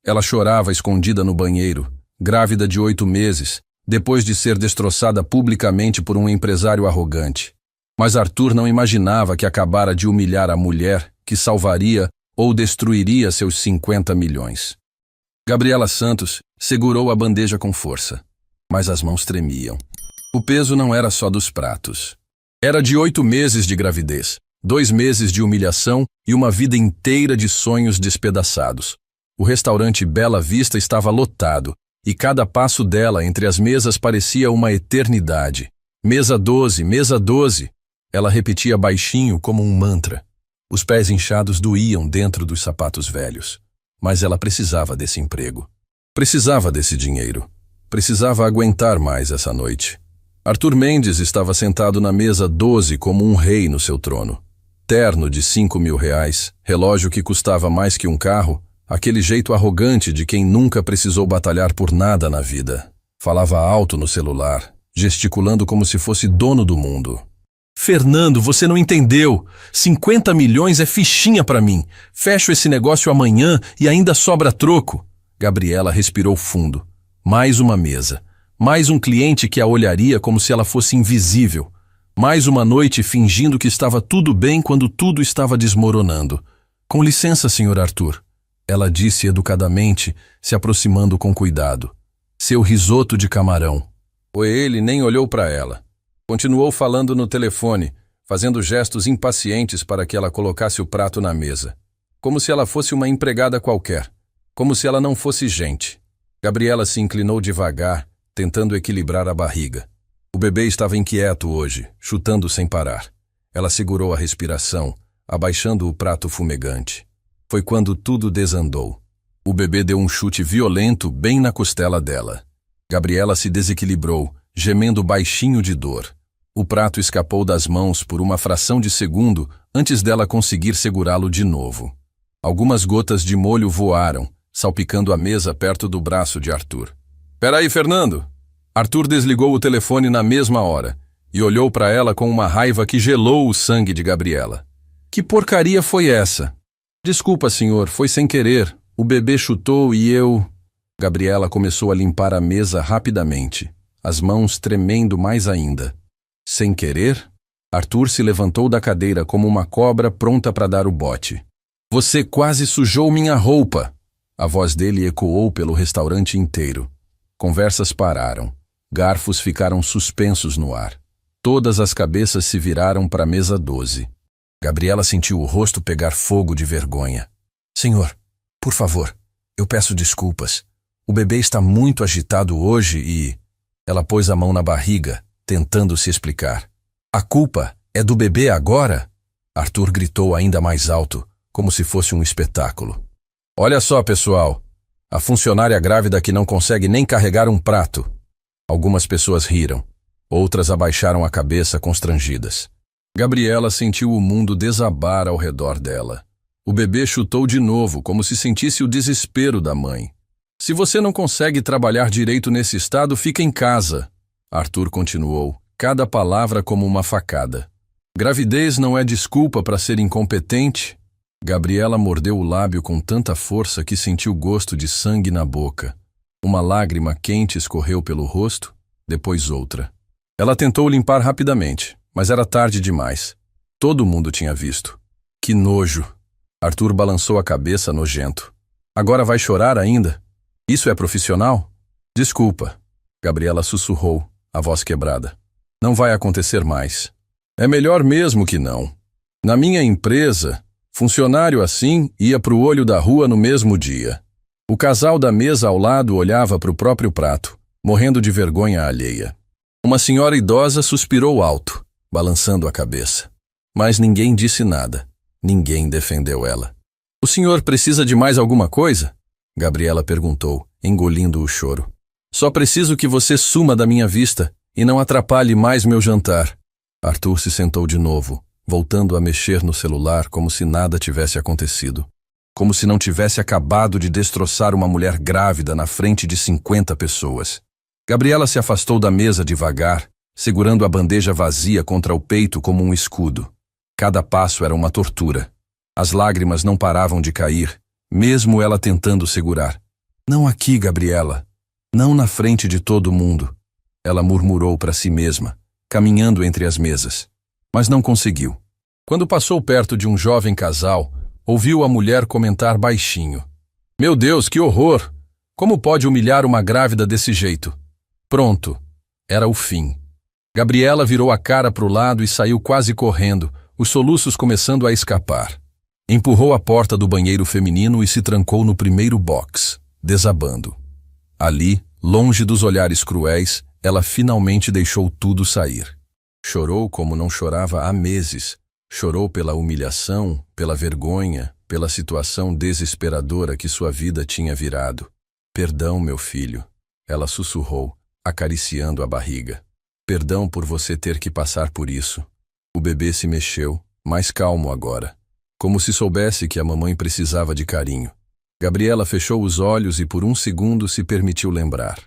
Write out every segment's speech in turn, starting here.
Ela chorava escondida no banheiro, grávida de 8 meses, depois de ser destroçada publicamente por um empresário arrogante. Mas Arthur não imaginava que acabara de humilhar a mulher que salvaria ou destruiria seus 50 milhões. Gabriela Santos segurou a bandeja com força, mas as mãos tremiam. O peso não era só dos pratos. Era de 8 meses de gravidez, 2 meses de humilhação e uma vida inteira de sonhos despedaçados. O restaurante Bela Vista estava lotado, e cada passo dela entre as mesas parecia uma eternidade. Mesa 12, mesa 12. Ela repetia baixinho como um mantra. Os pés inchados doíam dentro dos sapatos velhos. Mas ela precisava desse emprego. Precisava desse dinheiro. Precisava aguentar mais essa noite. Arthur Mendes estava sentado na mesa 12 como um rei no seu trono. Terno de R$ 5.000, relógio que custava mais que um carro, aquele jeito arrogante de quem nunca precisou batalhar por nada na vida. Falava alto no celular, gesticulando como se fosse dono do mundo. Fernando, você não entendeu. 50 milhões é fichinha pra mim. Fecho esse negócio amanhã e ainda sobra troco. Gabriela respirou fundo. Mais uma mesa. Mais um cliente que a olharia como se ela fosse invisível. Mais uma noite fingindo que estava tudo bem quando tudo estava desmoronando. Com licença, Sr. Arthur. Ela disse educadamente, se aproximando com cuidado. Seu risoto de camarão. Ele nem olhou para ela. Continuou falando no telefone, fazendo gestos impacientes para que ela colocasse o prato na mesa. Como se ela fosse uma empregada qualquer. Como se ela não fosse gente. Gabriela se inclinou devagar, tentando equilibrar a barriga. O bebê estava inquieto hoje, chutando sem parar. Ela segurou a respiração, abaixando o prato fumegante. Foi quando tudo desandou. O bebê deu um chute violento bem na costela dela. Gabriela se desequilibrou, gemendo baixinho de dor. O prato escapou das mãos por uma fração de segundo antes dela conseguir segurá-lo de novo. Algumas gotas de molho voaram, salpicando a mesa perto do braço de Arthur. Peraí, Fernando! Arthur desligou o telefone na mesma hora e olhou para ela com uma raiva que gelou o sangue de Gabriela. Que porcaria foi essa? Desculpa, senhor, foi sem querer. O bebê chutou e eu... Gabriela começou a limpar a mesa rapidamente, as mãos tremendo mais ainda. Sem querer? Arthur se levantou da cadeira como uma cobra pronta para dar o bote. Você quase sujou minha roupa! A voz dele ecoou pelo restaurante inteiro. Conversas pararam. Garfos ficaram suspensos no ar. Todas as cabeças se viraram para a mesa 12. Gabriela sentiu o rosto pegar fogo de vergonha. Senhor, por favor, eu peço desculpas. O bebê está muito agitado hoje e... Ela pôs a mão na barriga, tentando se explicar. A culpa é do bebê agora? Arthur gritou ainda mais alto, como se fosse um espetáculo. Olha só, pessoal. A funcionária grávida que não consegue nem carregar um prato. Algumas pessoas riram. Outras abaixaram a cabeça constrangidas. Gabriela sentiu o mundo desabar ao redor dela. O bebê chutou de novo, como se sentisse o desespero da mãe. Se você não consegue trabalhar direito nesse estado, fica em casa. Arthur continuou, cada palavra como uma facada. Gravidez não é desculpa para ser incompetente? Gabriela mordeu o lábio com tanta força que sentiu gosto de sangue na boca. Uma lágrima quente escorreu pelo rosto, depois outra. Ela tentou limpar rapidamente, mas era tarde demais. Todo mundo tinha visto. Que nojo! Arthur balançou a cabeça nojento. Agora vai chorar ainda? Isso é profissional? Desculpa. Gabriela sussurrou, a voz quebrada. Não vai acontecer mais. É melhor mesmo que não. Na minha empresa, funcionário assim ia pro olho da rua no mesmo dia. O casal da mesa ao lado olhava para o próprio prato, morrendo de vergonha alheia. Uma senhora idosa suspirou alto, balançando a cabeça. Mas ninguém disse nada. Ninguém defendeu ela. O senhor precisa de mais alguma coisa? Gabriela perguntou, engolindo o choro. Só preciso que você suma da minha vista e não atrapalhe mais meu jantar. Arthur se sentou de novo, voltando a mexer no celular como se nada tivesse acontecido. Como se não tivesse acabado de destroçar uma mulher grávida na frente de 50 pessoas. Gabriela se afastou da mesa devagar, segurando a bandeja vazia contra o peito como um escudo. Cada passo era uma tortura. As lágrimas não paravam de cair, mesmo ela tentando segurar. Não aqui, Gabriela. Não na frente de todo mundo. Ela murmurou para si mesma, caminhando entre as mesas. Mas não conseguiu. Quando passou perto de um jovem casal, ouviu a mulher comentar baixinho: Meu Deus, que horror! Como pode humilhar uma grávida desse jeito? Pronto. Era o fim. Gabriela virou a cara para o lado e saiu quase correndo, os soluços começando a escapar. Empurrou a porta do banheiro feminino e se trancou no primeiro box, desabando. Ali, longe dos olhares cruéis, ela finalmente deixou tudo sair. Chorou como não chorava há meses. Chorou pela humilhação, pela vergonha, pela situação desesperadora que sua vida tinha virado. Perdão, meu filho, ela sussurrou, acariciando a barriga. Perdão por você ter que passar por isso. O bebê se mexeu, mais calmo agora, como se soubesse que a mamãe precisava de carinho. Gabriela fechou os olhos e por um segundo se permitiu lembrar.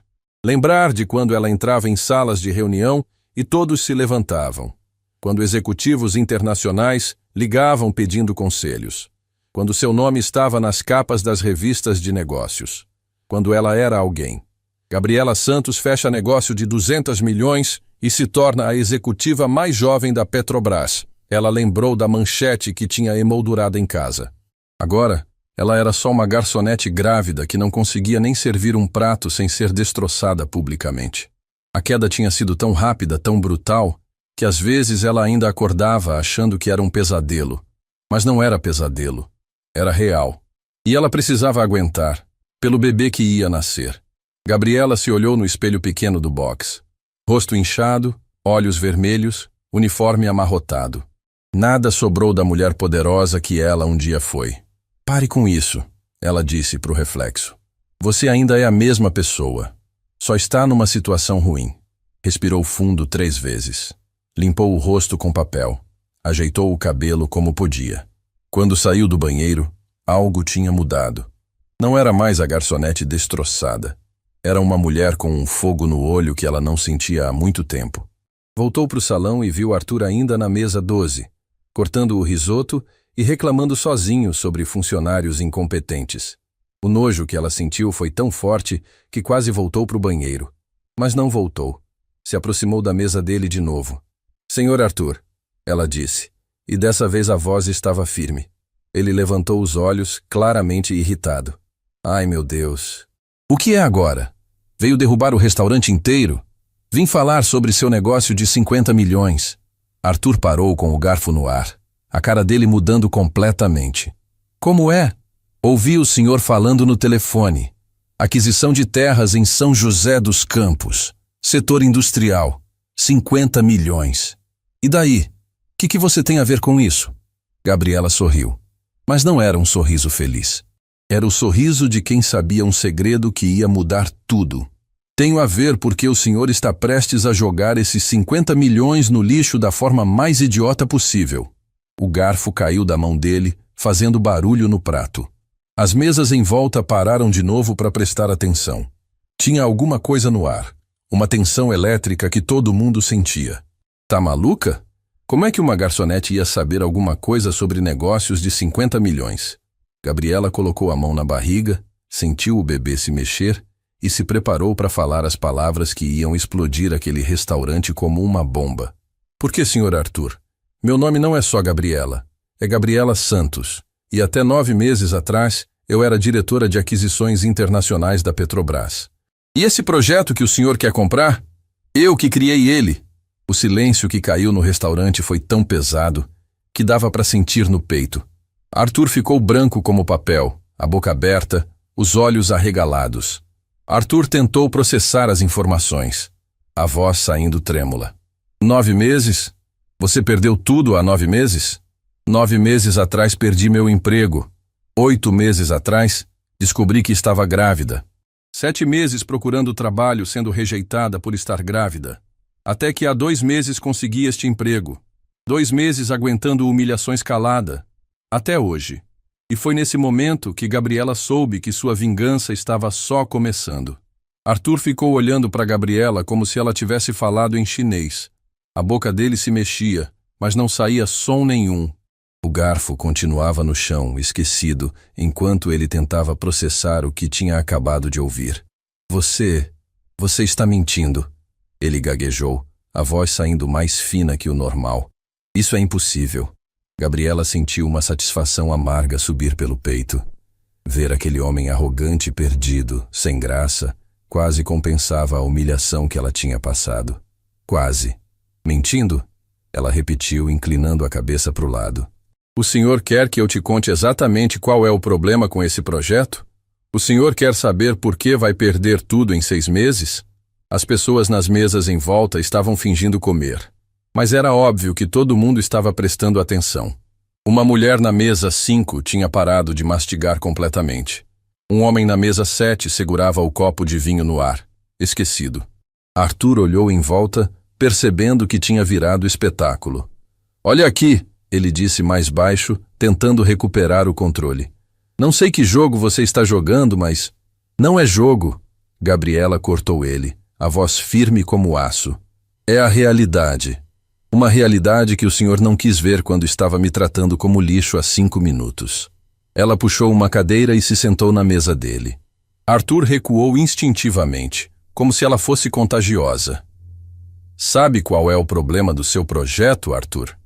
Lembrar de quando ela entrava em salas de reunião e todos se levantavam. Quando executivos internacionais ligavam pedindo conselhos. Quando seu nome estava nas capas das revistas de negócios. Quando ela era alguém. Gabriela Santos fecha negócio de 200 milhões e se torna a executiva mais jovem da Petrobras. Ela lembrou da manchete que tinha emoldurado em casa. Agora, ela era só uma garçonete grávida que não conseguia nem servir um prato sem ser destroçada publicamente. A queda tinha sido tão rápida, tão brutal, que às vezes ela ainda acordava achando que era um pesadelo. Mas não era pesadelo. Era real. E ela precisava aguentar, pelo bebê que ia nascer. Gabriela se olhou no espelho pequeno do box. Rosto inchado, olhos vermelhos, uniforme amarrotado. Nada sobrou da mulher poderosa que ela um dia foi. Pare com isso, ela disse para o reflexo. Você ainda é a mesma pessoa. Só está numa situação ruim. Respirou fundo 3 vezes. Limpou o rosto com papel. Ajeitou o cabelo como podia. Quando saiu do banheiro, algo tinha mudado. Não era mais a garçonete destroçada. Era uma mulher com um fogo no olho que ela não sentia há muito tempo. Voltou para o salão e viu Arthur ainda na mesa 12, cortando o risoto e reclamando sozinho sobre funcionários incompetentes. O nojo que ela sentiu foi tão forte que quase voltou para o banheiro. Mas não voltou. Se aproximou da mesa dele de novo. Senhor Arthur, ela disse, e dessa vez a voz estava firme. Ele levantou os olhos, claramente irritado. Ai, meu Deus. O que é agora? Veio derrubar o restaurante inteiro? Vim falar sobre seu negócio de 50 milhões. Arthur parou com o garfo no ar, a cara dele mudando completamente. Como é? Ouvi o senhor falando no telefone. Aquisição de terras em São José dos Campos. Setor industrial. 50 milhões. E daí? O que você tem a ver com isso? Gabriela sorriu. Mas não era um sorriso feliz. Era o sorriso de quem sabia um segredo que ia mudar tudo. Tenho a ver porque o senhor está prestes a jogar esses 50 milhões no lixo da forma mais idiota possível. O garfo caiu da mão dele, fazendo barulho no prato. As mesas em volta pararam de novo para prestar atenção. Tinha alguma coisa no ar. Uma tensão elétrica que todo mundo sentia. Tá maluca? Como é que uma garçonete ia saber alguma coisa sobre negócios de 50 milhões? Gabriela colocou a mão na barriga, sentiu o bebê se mexer e se preparou para falar as palavras que iam explodir aquele restaurante como uma bomba. Por que, senhor Arthur? Meu nome não é só Gabriela. É Gabriela Santos. E até 9 meses atrás, eu era diretora de aquisições internacionais da Petrobras. E esse projeto que o senhor quer comprar? Eu que criei ele. O silêncio que caiu no restaurante foi tão pesado que dava para sentir no peito. Arthur ficou branco como papel, a boca aberta, os olhos arregalados. Arthur tentou processar as informações, a voz saindo trêmula. 9 meses? Você perdeu tudo há 9 meses? 9 meses atrás perdi meu emprego. 8 meses atrás, descobri que estava grávida. 7 meses procurando trabalho sendo rejeitada por estar grávida. Até que há 2 meses consegui este emprego. 2 meses aguentando humilhações calada. Até hoje. E foi nesse momento que Gabriela soube que sua vingança estava só começando. Arthur ficou olhando para Gabriela como se ela tivesse falado em chinês. A boca dele se mexia, mas não saía som nenhum. O garfo continuava no chão, esquecido, enquanto ele tentava processar o que tinha acabado de ouvir. Você está mentindo, ele gaguejou, a voz saindo mais fina que o normal. Isso é impossível. Gabriela sentiu uma satisfação amarga subir pelo peito. Ver aquele homem arrogante e perdido, sem graça, quase compensava a humilhação que ela tinha passado. Quase. Mentindo? Ela repetiu, inclinando a cabeça para o lado. O senhor quer que eu te conte exatamente qual é o problema com esse projeto? O senhor quer saber por que vai perder tudo em 6 meses? As pessoas nas mesas em volta estavam fingindo comer. Mas era óbvio que todo mundo estava prestando atenção. Uma mulher na mesa 5 tinha parado de mastigar completamente. Um homem na mesa 7 segurava o copo de vinho no ar, esquecido. Arthur olhou em volta, percebendo que tinha virado espetáculo. Olha aqui, ele disse mais baixo, tentando recuperar o controle. Não sei que jogo você está jogando, mas... Não é jogo, Gabriela cortou ele, a voz firme como aço. É a realidade. Uma realidade que o senhor não quis ver quando estava me tratando como lixo há 5 minutos. Ela puxou uma cadeira e se sentou na mesa dele. Arthur recuou instintivamente, como se ela fosse contagiosa. Sabe qual é o problema do seu projeto, Arthur?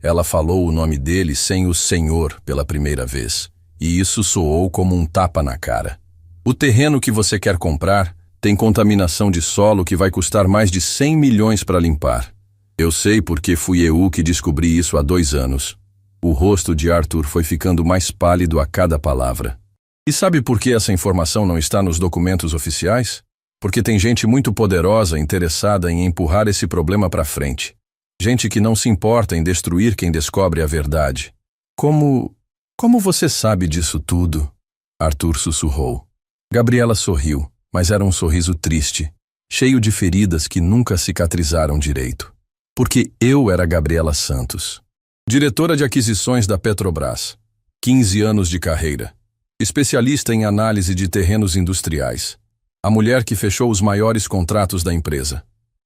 Ela falou o nome dele sem o senhor pela primeira vez, e isso soou como um tapa na cara. O terreno que você quer comprar tem contaminação de solo que vai custar mais de 100 milhões para limpar. Eu sei porque fui eu que descobri isso há 2 anos. O rosto de Arthur foi ficando mais pálido a cada palavra. E sabe por que essa informação não está nos documentos oficiais? Porque tem gente muito poderosa interessada em empurrar esse problema para frente. Gente que não se importa em destruir quem descobre a verdade. Como você sabe disso tudo? Arthur sussurrou. Gabriela sorriu, mas era um sorriso triste, cheio de feridas que nunca cicatrizaram direito. Porque eu era Gabriela Santos, diretora de aquisições da Petrobras, 15 anos de carreira, especialista em análise de terrenos industriais, a mulher que fechou os maiores contratos da empresa.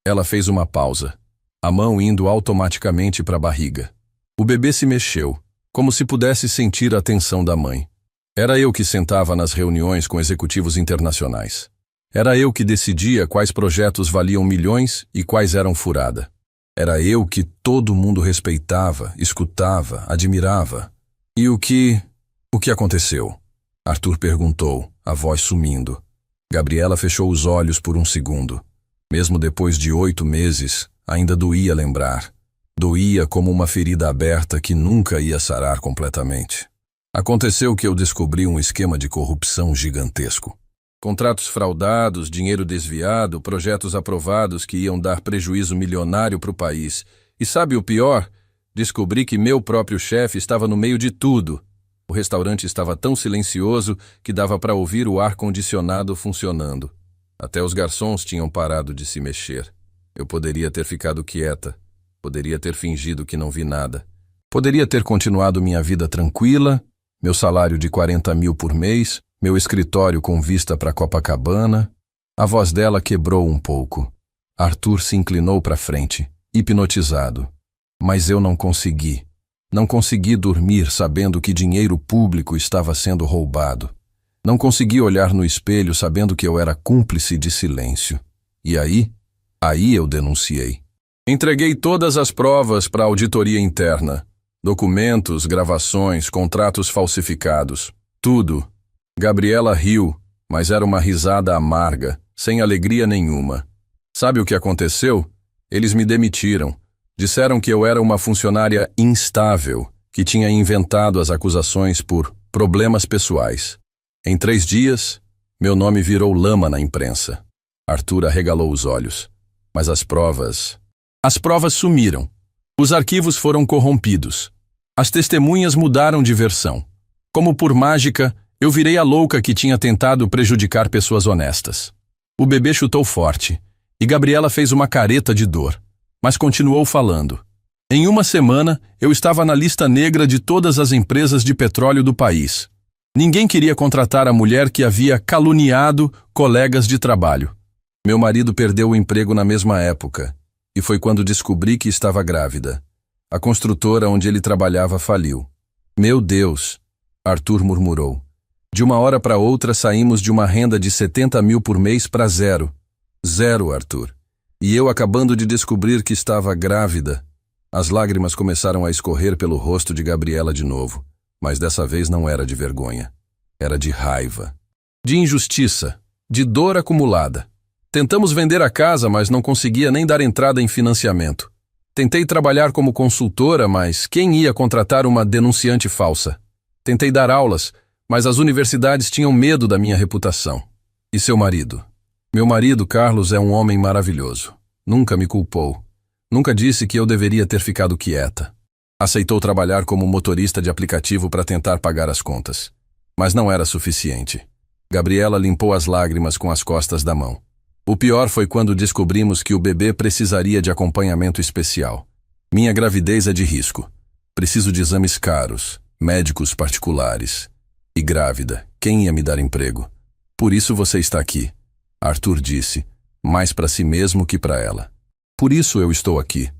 Ela fez uma pausa, a mão indo automaticamente para a barriga. O bebê se mexeu, como se pudesse sentir a atenção da mãe. Era eu que sentava nas reuniões com executivos internacionais. Era eu que decidia quais projetos valiam milhões e quais eram furada. Era eu que todo mundo respeitava, escutava, admirava. E o que aconteceu? Arthur perguntou, a voz sumindo. Gabriela fechou os olhos por um segundo. Mesmo depois de 8 meses, ainda doía lembrar. Doía como uma ferida aberta que nunca ia sarar completamente. Aconteceu que eu descobri um esquema de corrupção gigantesco. Contratos fraudados, dinheiro desviado, projetos aprovados que iam dar prejuízo milionário para o país. E sabe o pior? Descobri que meu próprio chefe estava no meio de tudo. O restaurante estava tão silencioso que dava para ouvir o ar-condicionado funcionando. Até os garçons tinham parado de se mexer. Eu poderia ter ficado quieta. Poderia ter fingido que não vi nada. Poderia ter continuado minha vida tranquila, meu salário de 40 mil por mês, meu escritório com vista para Copacabana. A voz dela quebrou um pouco. Arthur se inclinou para frente, hipnotizado. Mas eu não consegui. Não consegui dormir sabendo que dinheiro público estava sendo roubado. Não consegui olhar no espelho sabendo que eu era cúmplice de silêncio. E aí eu denunciei. Entreguei todas as provas para a auditoria interna. Documentos, gravações, contratos falsificados. Tudo. Gabriela riu, mas era uma risada amarga, sem alegria nenhuma. Sabe o que aconteceu? Eles me demitiram. Disseram que eu era uma funcionária instável, que tinha inventado as acusações por problemas pessoais. Em 3 dias, meu nome virou lama na imprensa. Arthur arregalou os olhos. Mas as provas sumiram. Os arquivos foram corrompidos. As testemunhas mudaram de versão. Como por mágica, eu virei a louca que tinha tentado prejudicar pessoas honestas. O bebê chutou forte, e Gabriela fez uma careta de dor, mas continuou falando. Em 1 semana, eu estava na lista negra de todas as empresas de petróleo do país. Ninguém queria contratar a mulher que havia caluniado colegas de trabalho. Meu marido perdeu o emprego na mesma época, e foi quando descobri que estava grávida. A construtora onde ele trabalhava faliu. Meu Deus, Arthur murmurou. De uma hora para outra saímos de uma renda de 70 mil por mês para zero. Zero, Arthur. E eu acabando de descobrir que estava grávida. As lágrimas começaram a escorrer pelo rosto de Gabriela de novo, mas dessa vez não era de vergonha. Era de raiva. De injustiça. De dor acumulada. Tentamos vender a casa, mas não conseguia nem dar entrada em financiamento. Tentei trabalhar como consultora, mas quem ia contratar uma denunciante falsa? Tentei dar aulas, mas as universidades tinham medo da minha reputação. E seu marido? Meu marido, Carlos, é um homem maravilhoso. Nunca me culpou. Nunca disse que eu deveria ter ficado quieta. Aceitou trabalhar como motorista de aplicativo para tentar pagar as contas. Mas não era suficiente. Gabriela limpou as lágrimas com as costas da mão. O pior foi quando descobrimos que o bebê precisaria de acompanhamento especial. Minha gravidez é de risco. Preciso de exames caros, médicos particulares. E grávida, quem ia me dar emprego? Por isso você está aqui, Arthur disse, mais para si mesmo que para ela. Por isso eu estou aqui.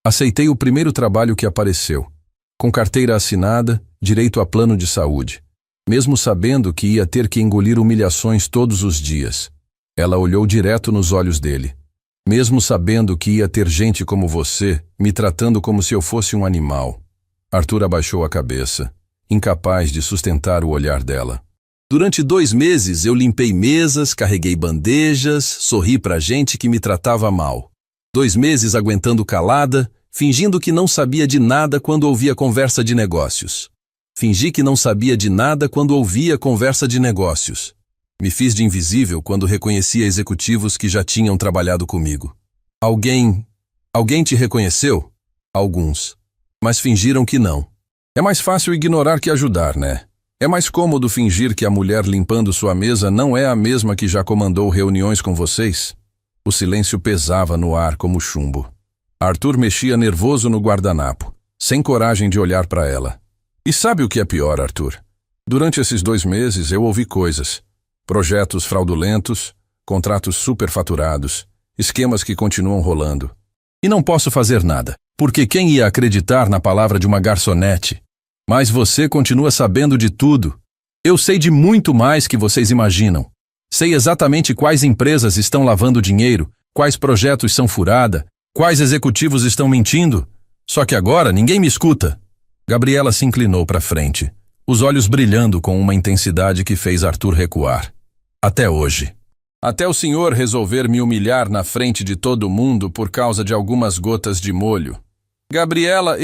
Aceitei o primeiro trabalho que apareceu. Com carteira assinada, direito a plano de saúde. Mesmo sabendo que ia ter que engolir humilhações todos os dias. Ela olhou direto nos olhos dele. Mesmo sabendo que ia ter gente como você, me tratando como se eu fosse um animal. Arthur abaixou a cabeça, incapaz de sustentar o olhar dela. Durante 2 meses eu limpei mesas, carreguei bandejas, sorri pra gente que me tratava mal. 2 meses aguentando calada, fingindo que não sabia de nada quando ouvia conversa de negócios. Fingi que não sabia de nada quando ouvia conversa de negócios. Me fiz de invisível quando reconhecia executivos que já tinham trabalhado comigo. Alguém te reconheceu? Alguns. Mas fingiram que não. É mais fácil ignorar que ajudar, né? É mais cômodo fingir que a mulher limpando sua mesa não é a mesma que já comandou reuniões com vocês? O silêncio pesava no ar como chumbo. Arthur mexia nervoso no guardanapo, sem coragem de olhar para ela. E sabe o que é pior, Arthur? Durante esses 2 meses eu ouvi coisas. Projetos fraudulentos, contratos superfaturados, esquemas que continuam rolando. E não posso fazer nada, porque quem ia acreditar na palavra de uma garçonete? Mas você continua sabendo de tudo. Eu sei de muito mais que vocês imaginam. Sei exatamente quais empresas estão lavando dinheiro, quais projetos são furada, quais executivos estão mentindo. Só que agora ninguém me escuta. Gabriela se inclinou para frente, os olhos brilhando com uma intensidade que fez Arthur recuar. Até hoje. Até o senhor resolver me humilhar na frente de todo mundo por causa de algumas gotas de molho. Gabriela,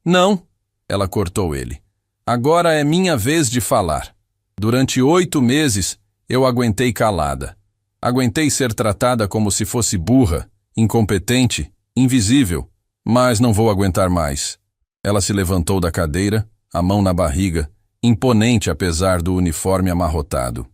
Não. Ela cortou ele. Agora é minha vez de falar. Durante 8 meses, eu aguentei calada. Aguentei ser tratada como se fosse burra, incompetente, invisível, mas não vou aguentar mais. Ela se levantou da cadeira, a mão na barriga, imponente apesar do uniforme amarrotado.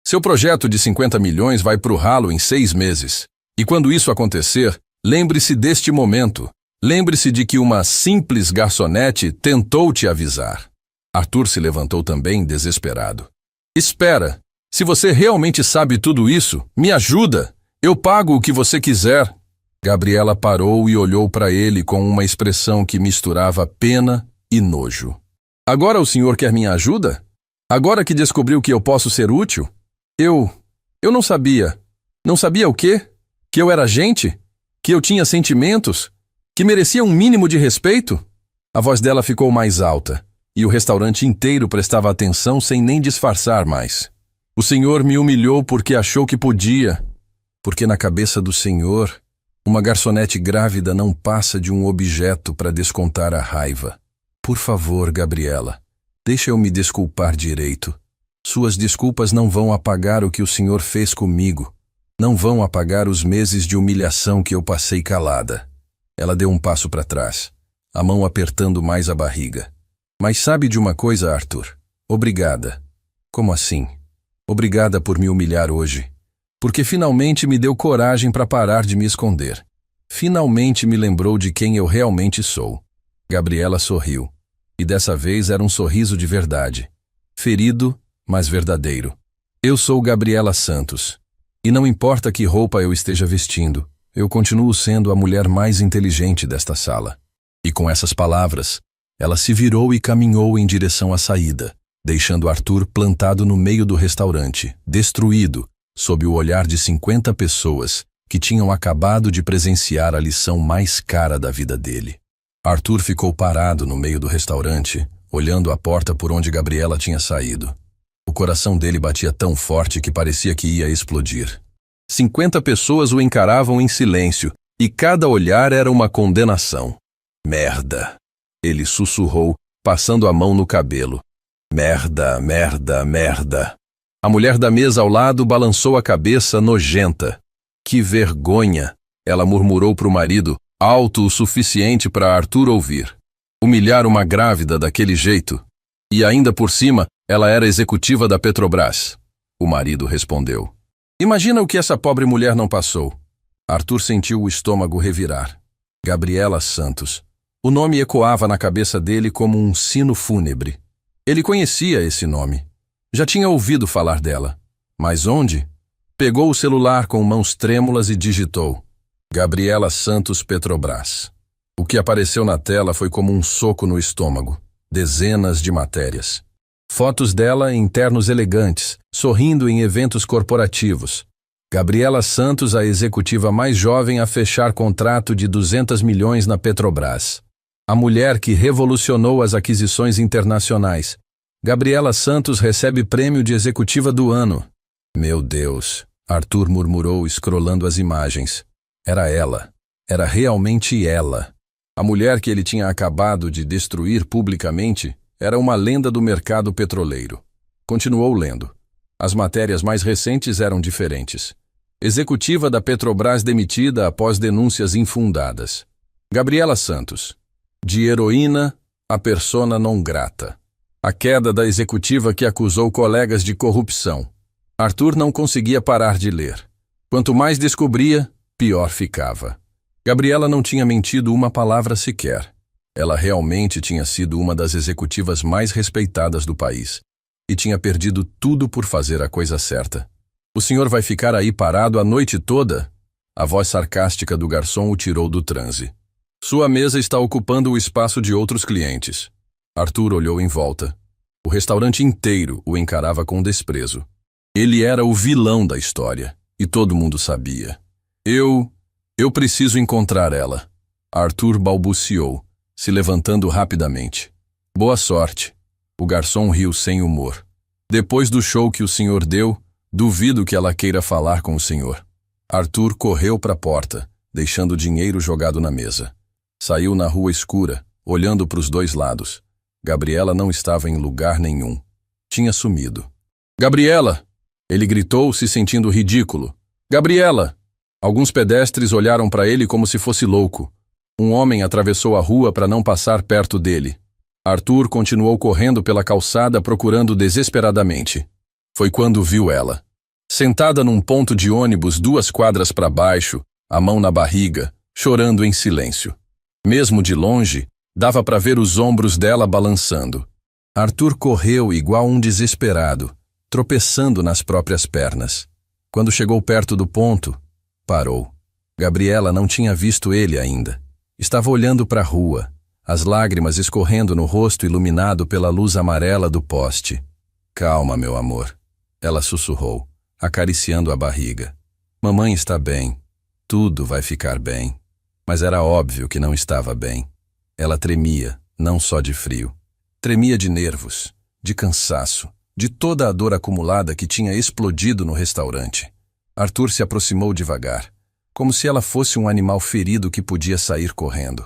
Seu projeto de 50 milhões vai pro ralo em 6 meses. E quando isso acontecer, lembre-se deste momento. Lembre-se de que uma simples garçonete tentou te avisar. Arthur se levantou também, desesperado. Espera! Se você realmente sabe tudo isso, me ajuda! Eu pago o que você quiser. Gabriela parou e olhou para ele com uma expressão que misturava pena e nojo. Agora o senhor quer minha ajuda? Agora que descobriu que eu posso ser útil? Eu não sabia. Não sabia o quê? Que eu era gente? Que eu tinha sentimentos? Que merecia um mínimo de respeito? A voz dela ficou mais alta, e o restaurante inteiro prestava atenção sem nem disfarçar mais. O senhor me humilhou porque achou que podia, porque na cabeça do senhor, uma garçonete grávida não passa de um objeto para descontar a raiva. Por favor, Gabriela, deixa eu me desculpar direito. Suas desculpas não vão apagar o que o senhor fez comigo. Não vão apagar os meses de humilhação que eu passei calada. Ela deu um passo para trás, a mão apertando mais a barriga. Mas sabe de uma coisa, Arthur? Obrigada. Como assim? Obrigada por me humilhar hoje. Porque finalmente me deu coragem para parar de me esconder. Finalmente me lembrou de quem eu realmente sou. Gabriela sorriu. E dessa vez era um sorriso de verdade. Ferido, mas verdadeiro. Eu sou Gabriela Santos. E não importa que roupa eu esteja vestindo, eu continuo sendo a mulher mais inteligente desta sala. E com essas palavras, ela se virou e caminhou em direção à saída, deixando Arthur plantado no meio do restaurante, destruído, sob o olhar de 50 pessoas que tinham acabado de presenciar a lição mais cara da vida dele. Arthur ficou parado no meio do restaurante, olhando a porta por onde Gabriela tinha saído. O coração dele batia tão forte que parecia que ia explodir. 50 pessoas o encaravam em silêncio, e cada olhar era uma condenação. Merda! Ele sussurrou, passando a mão no cabelo. Merda, merda, merda. A mulher da mesa ao lado balançou a cabeça nojenta. Que vergonha! Ela murmurou para o marido, alto o suficiente para Arthur ouvir. Humilhar uma grávida daquele jeito. E ainda por cima, ela era executiva da Petrobras. O marido respondeu. Imagina o que essa pobre mulher não passou. Arthur sentiu o estômago revirar. Gabriela Santos. O nome ecoava na cabeça dele como um sino fúnebre. Ele conhecia esse nome. Já tinha ouvido falar dela. Mas onde? Pegou o celular com mãos trêmulas e digitou. Gabriela Santos Petrobras. O que apareceu na tela foi como um soco no estômago. Dezenas de matérias. Fotos dela em ternos elegantes, sorrindo em eventos corporativos. Gabriela Santos, a executiva mais jovem a fechar contrato de 200 milhões na Petrobras. A mulher que revolucionou as aquisições internacionais. Gabriela Santos recebe prêmio de executiva do ano. Meu Deus, Arthur murmurou, escrolando as imagens. Era ela. Era realmente ela. A mulher que ele tinha acabado de destruir publicamente era uma lenda do mercado petroleiro. Continuou lendo. As matérias mais recentes eram diferentes. Executiva da Petrobras demitida após denúncias infundadas. Gabriela Santos. De heroína a persona non grata. A queda da executiva que acusou colegas de corrupção. Arthur não conseguia parar de ler. Quanto mais descobria, pior ficava. Gabriela não tinha mentido uma palavra sequer. Ela realmente tinha sido uma das executivas mais respeitadas do país. E tinha perdido tudo por fazer a coisa certa. O senhor vai ficar aí parado a noite toda? A voz sarcástica do garçom o tirou do transe. Sua mesa está ocupando o espaço de outros clientes. Arthur olhou em volta. O restaurante inteiro o encarava com desprezo. Ele era o vilão da história. E todo mundo sabia. Eu preciso encontrar ela. Arthur balbuciou, se levantando rapidamente. Boa sorte. O garçom riu sem humor. Depois do show que o senhor deu, duvido que ela queira falar com o senhor. Arthur correu para a porta, deixando o dinheiro jogado na mesa. Saiu na rua escura, olhando para os dois lados. Gabriela não estava em lugar nenhum. Tinha sumido. Gabriela! Ele gritou, se sentindo ridículo. Gabriela! Alguns pedestres olharam para ele como se fosse louco. Um homem atravessou a rua para não passar perto dele. Arthur continuou correndo pela calçada procurando desesperadamente. Foi quando viu ela. Sentada num ponto de ônibus 2 quadras para baixo, a mão na barriga, chorando em silêncio. Mesmo de longe, dava para ver os ombros dela balançando. Arthur correu igual um desesperado, tropeçando nas próprias pernas. Quando chegou perto do ponto, parou. Gabriela não tinha visto ele ainda. Estava olhando para a rua, as lágrimas escorrendo no rosto iluminado pela luz amarela do poste. Calma, meu amor. Ela sussurrou, acariciando a barriga. Mamãe está bem. Tudo vai ficar bem. Mas era óbvio que não estava bem. Ela tremia, não só de frio. Tremia de nervos, de cansaço, de toda a dor acumulada que tinha explodido no restaurante. Arthur se aproximou devagar, como se ela fosse um animal ferido que podia sair correndo.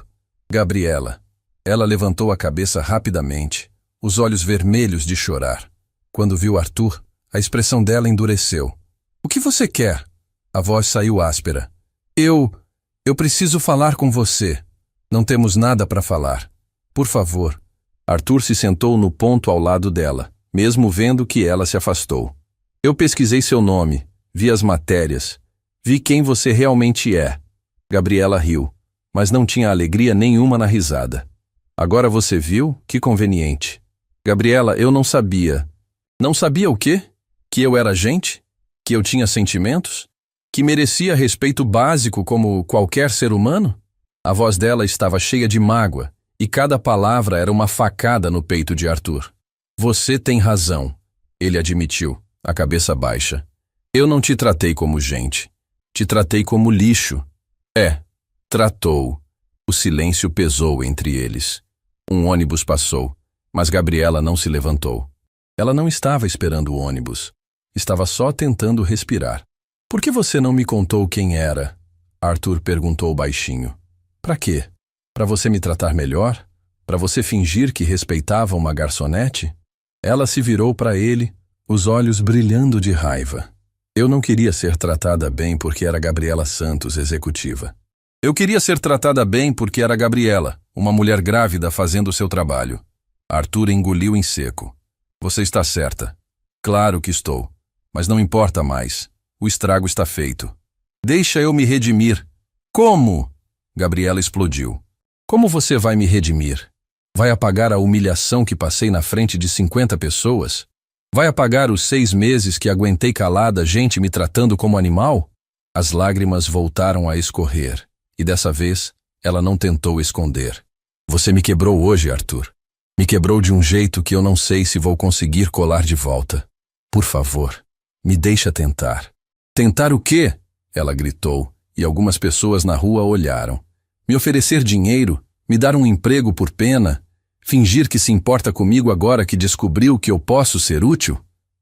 Gabriela. Ela levantou a cabeça rapidamente, os olhos vermelhos de chorar. Quando viu Arthur, a expressão dela endureceu. O que você quer? A voz saiu áspera. Eu preciso falar com você. Não temos nada para falar. Por favor. Arthur se sentou no ponto ao lado dela, mesmo vendo que ela se afastou. Eu pesquisei seu nome, vi as matérias, vi quem você realmente é. Gabriela riu, mas não tinha alegria nenhuma na risada. Agora você viu? Que conveniente. Gabriela, eu não sabia. Não sabia o quê? Que eu era gente? Que eu tinha sentimentos? Que merecia respeito básico como qualquer ser humano? A voz dela estava cheia de mágoa, e cada palavra era uma facada no peito de Arthur. Você tem razão, ele admitiu, a cabeça baixa. Eu não te tratei como gente. Te tratei como lixo. Tratou. O silêncio pesou entre eles. Um ônibus passou, mas Gabriela não se levantou. Ela não estava esperando o ônibus. Estava só tentando respirar. Por que você não me contou quem era? Arthur perguntou baixinho. Para quê? Para você me tratar melhor? Para você fingir que respeitava uma garçonete? Ela se virou para ele, os olhos brilhando de raiva. Eu não queria ser tratada bem porque era Gabriela Santos, executiva. Eu queria ser tratada bem porque era Gabriela, uma mulher grávida fazendo o seu trabalho. Arthur engoliu em seco. Você está certa. Claro que estou. Mas não importa mais. O estrago está feito. Deixa eu me redimir. Como? Gabriela explodiu. Como você vai me redimir? Vai apagar a humilhação que passei na frente de 50 pessoas? Vai apagar os 6 meses que aguentei calada, gente me tratando como animal? As lágrimas voltaram a escorrer, e dessa vez ela não tentou esconder. Você me quebrou hoje, Arthur. Me quebrou de um jeito que eu não sei se vou conseguir colar de volta. Por favor, me deixa tentar. Tentar o quê? Ela gritou, e algumas pessoas na rua olharam. Me oferecer dinheiro? Me dar um emprego por pena? Fingir que se importa comigo agora que descobriu que eu posso ser útil?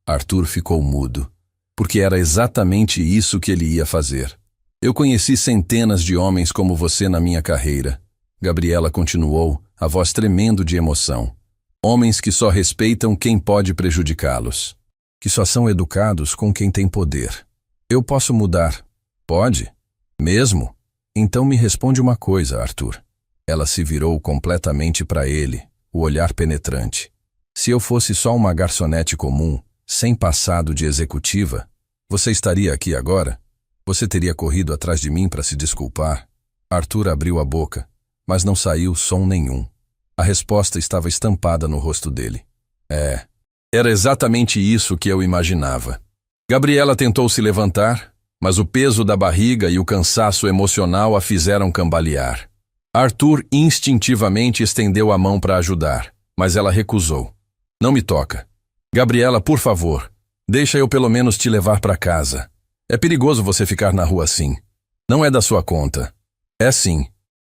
Arthur ficou mudo, porque era exatamente isso que ele ia fazer. Eu conheci centenas de homens como você na minha carreira. Gabriela continuou, a voz tremendo de emoção. Homens que só respeitam quem pode prejudicá-los. Que só são educados com quem tem poder. Eu posso mudar. Pode? Mesmo? Então me responde uma coisa, Arthur. Ela se virou completamente para ele, o olhar penetrante. Se eu fosse só uma garçonete comum, sem passado de executiva, você estaria aqui agora? Você teria corrido atrás de mim para se desculpar? Arthur abriu a boca, mas não saiu som nenhum. A resposta estava estampada no rosto dele. Era exatamente isso que eu imaginava. Gabriela tentou se levantar, mas o peso da barriga e o cansaço emocional a fizeram cambalear. Arthur instintivamente estendeu a mão para ajudar, mas ela recusou. Não me toca. Gabriela, por favor, deixa eu pelo menos te levar para casa. É perigoso você ficar na rua assim. Não é da sua conta. É sim.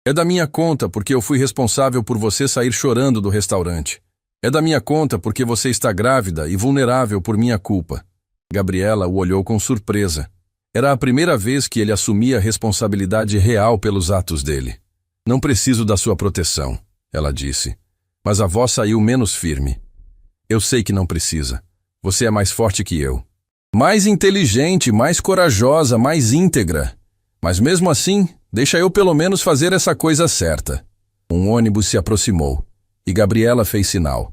É da minha conta porque eu fui responsável por você sair chorando do restaurante. É da minha conta porque você está grávida e vulnerável por minha culpa. Gabriela o olhou com surpresa. Era a primeira vez que ele assumia a responsabilidade real pelos atos dele. Não preciso da sua proteção, ela disse, mas a voz saiu menos firme. Eu sei que não precisa. Você é mais forte que eu. Mais inteligente, mais corajosa, mais íntegra. Mas mesmo assim, deixa eu pelo menos fazer essa coisa certa. Um ônibus se aproximou, e Gabriela fez sinal.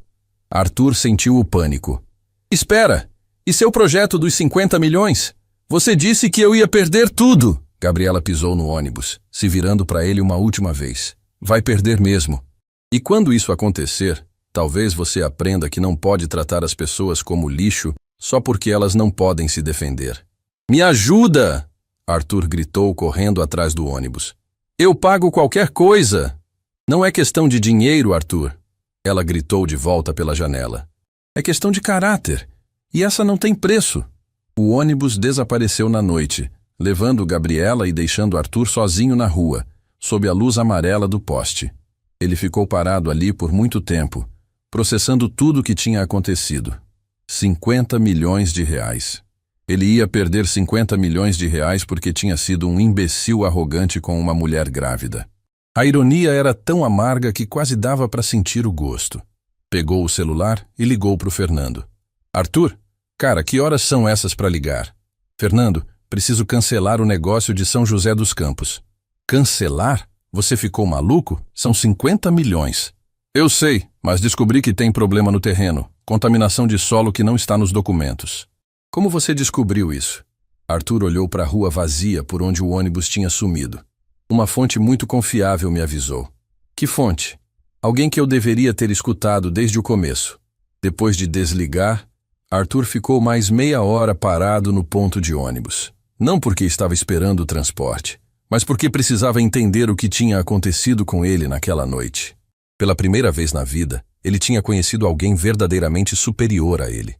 Arthur sentiu o pânico. Espera! E seu projeto dos 50 milhões? Você disse que eu ia perder tudo! Gabriela pisou no ônibus, se virando para ele uma última vez. Vai perder mesmo. E quando isso acontecer, talvez você aprenda que não pode tratar as pessoas como lixo só porque elas não podem se defender. Me ajuda! Arthur gritou correndo atrás do ônibus. Eu pago qualquer coisa! Não é questão de dinheiro, Arthur. Ela gritou de volta pela janela. É questão de caráter. E essa não tem preço. O ônibus desapareceu na noite, levando Gabriela e deixando Arthur sozinho na rua, sob a luz amarela do poste. Ele ficou parado ali por muito tempo, processando tudo o que tinha acontecido. 50 milhões de reais. Ele ia perder 50 milhões de reais porque tinha sido um imbecil arrogante com uma mulher grávida. A ironia era tão amarga que quase dava para sentir o gosto. Pegou o celular e ligou para o Fernando. Arthur, cara, que horas são essas para ligar? Fernando, preciso cancelar o negócio de São José dos Campos. Cancelar? Você ficou maluco? São 50 milhões. Eu sei, mas descobri que tem problema no terreno. Contaminação de solo que não está nos documentos. Como você descobriu isso? Arthur olhou para a rua vazia por onde o ônibus tinha sumido. Uma fonte muito confiável me avisou. Que fonte? Alguém que eu deveria ter escutado desde o começo. Depois de desligar, Arthur ficou mais meia hora parado no ponto de ônibus. Não porque estava esperando o transporte, mas porque precisava entender o que tinha acontecido com ele naquela noite. Pela primeira vez na vida, ele tinha conhecido alguém verdadeiramente superior a ele.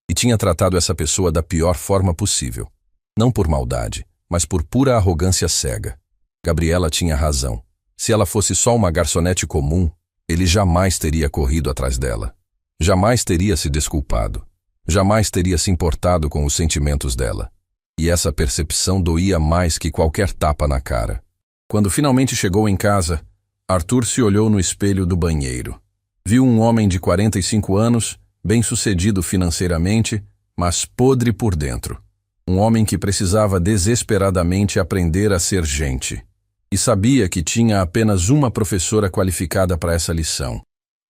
E tinha tratado essa pessoa da pior forma possível. Não por maldade, mas por pura arrogância cega. Gabriela tinha razão. Se ela fosse só uma garçonete comum, ele jamais teria corrido atrás dela. Jamais teria se desculpado. Jamais teria se importado com os sentimentos dela. E essa percepção doía mais que qualquer tapa na cara. Quando finalmente chegou em casa, Arthur se olhou no espelho do banheiro. Viu um homem de 45 anos, bem-sucedido financeiramente, mas podre por dentro. Um homem que precisava desesperadamente aprender a ser gente. E sabia que tinha apenas uma professora qualificada para essa lição.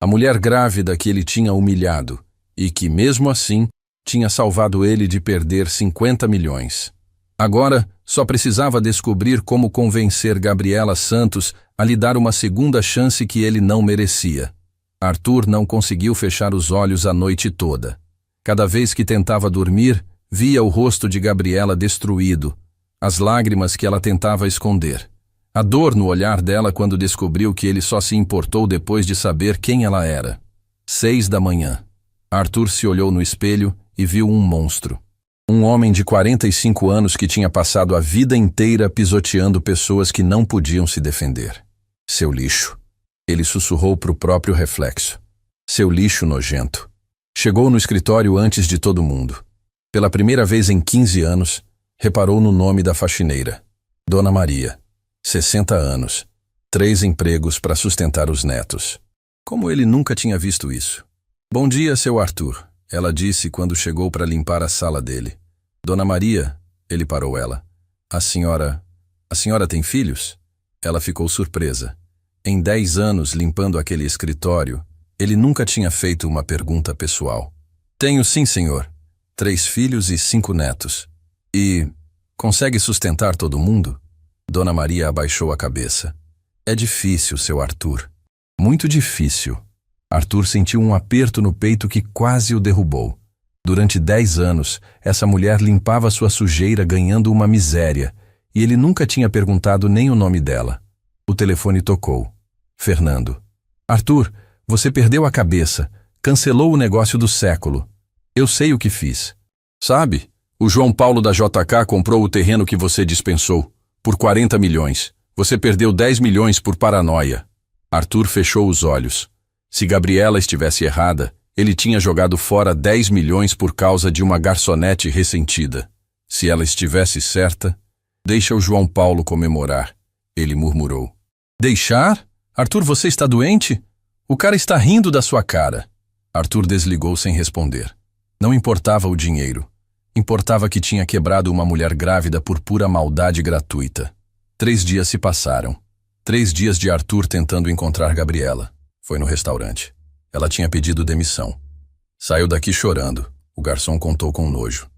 A mulher grávida que ele tinha humilhado e que, mesmo assim, tinha salvado ele de perder 50 milhões. Agora, só precisava descobrir como convencer Gabriela Santos a lhe dar uma segunda chance que ele não merecia. Arthur não conseguiu fechar os olhos a noite toda. Cada vez que tentava dormir, via o rosto de Gabriela destruído, as lágrimas que ela tentava esconder. A dor no olhar dela quando descobriu que ele só se importou depois de saber quem ela era. 6 da manhã. Arthur se olhou no espelho e viu um monstro. Um homem de 45 anos que tinha passado a vida inteira pisoteando pessoas que não podiam se defender. Seu lixo. Ele sussurrou para o próprio reflexo. Seu lixo nojento. Chegou no escritório antes de todo mundo. Pela primeira vez em 15 anos, reparou no nome da faxineira. Dona Maria. 60 anos. 3 empregos para sustentar os netos. Como ele nunca tinha visto isso. Bom dia, seu Arthur, ela disse quando chegou para limpar a sala dele. Dona Maria, ele parou ela. A senhora tem filhos? Ela ficou surpresa. Em 10 anos limpando aquele escritório, ele nunca tinha feito uma pergunta pessoal. Tenho sim, senhor. 3 filhos e 5 netos. E consegue sustentar todo mundo? Dona Maria abaixou a cabeça. É difícil, seu Arthur. Muito difícil. Arthur sentiu um aperto no peito que quase o derrubou. Durante 10 anos, essa mulher limpava sua sujeira ganhando uma miséria, e ele nunca tinha perguntado nem o nome dela. O telefone tocou. Fernando. Arthur, você perdeu a cabeça. Cancelou o negócio do século. Eu sei o que fiz. Sabe, o João Paulo da JK comprou o terreno que você dispensou. Por 40 milhões. Você perdeu 10 milhões por paranoia. Arthur fechou os olhos. Se Gabriela estivesse errada, ele tinha jogado fora 10 milhões por causa de uma garçonete ressentida. Se ela estivesse certa, deixa o João Paulo comemorar, ele murmurou. Deixar? Arthur, você está doente? O cara está rindo da sua cara. Arthur desligou sem responder. Não importava o dinheiro. Importava que tinha quebrado uma mulher grávida por pura maldade gratuita. 3 dias se passaram. 3 dias de Arthur tentando encontrar Gabriela. Foi no restaurante. Ela tinha pedido demissão. Saiu daqui chorando. O garçom contou com nojo.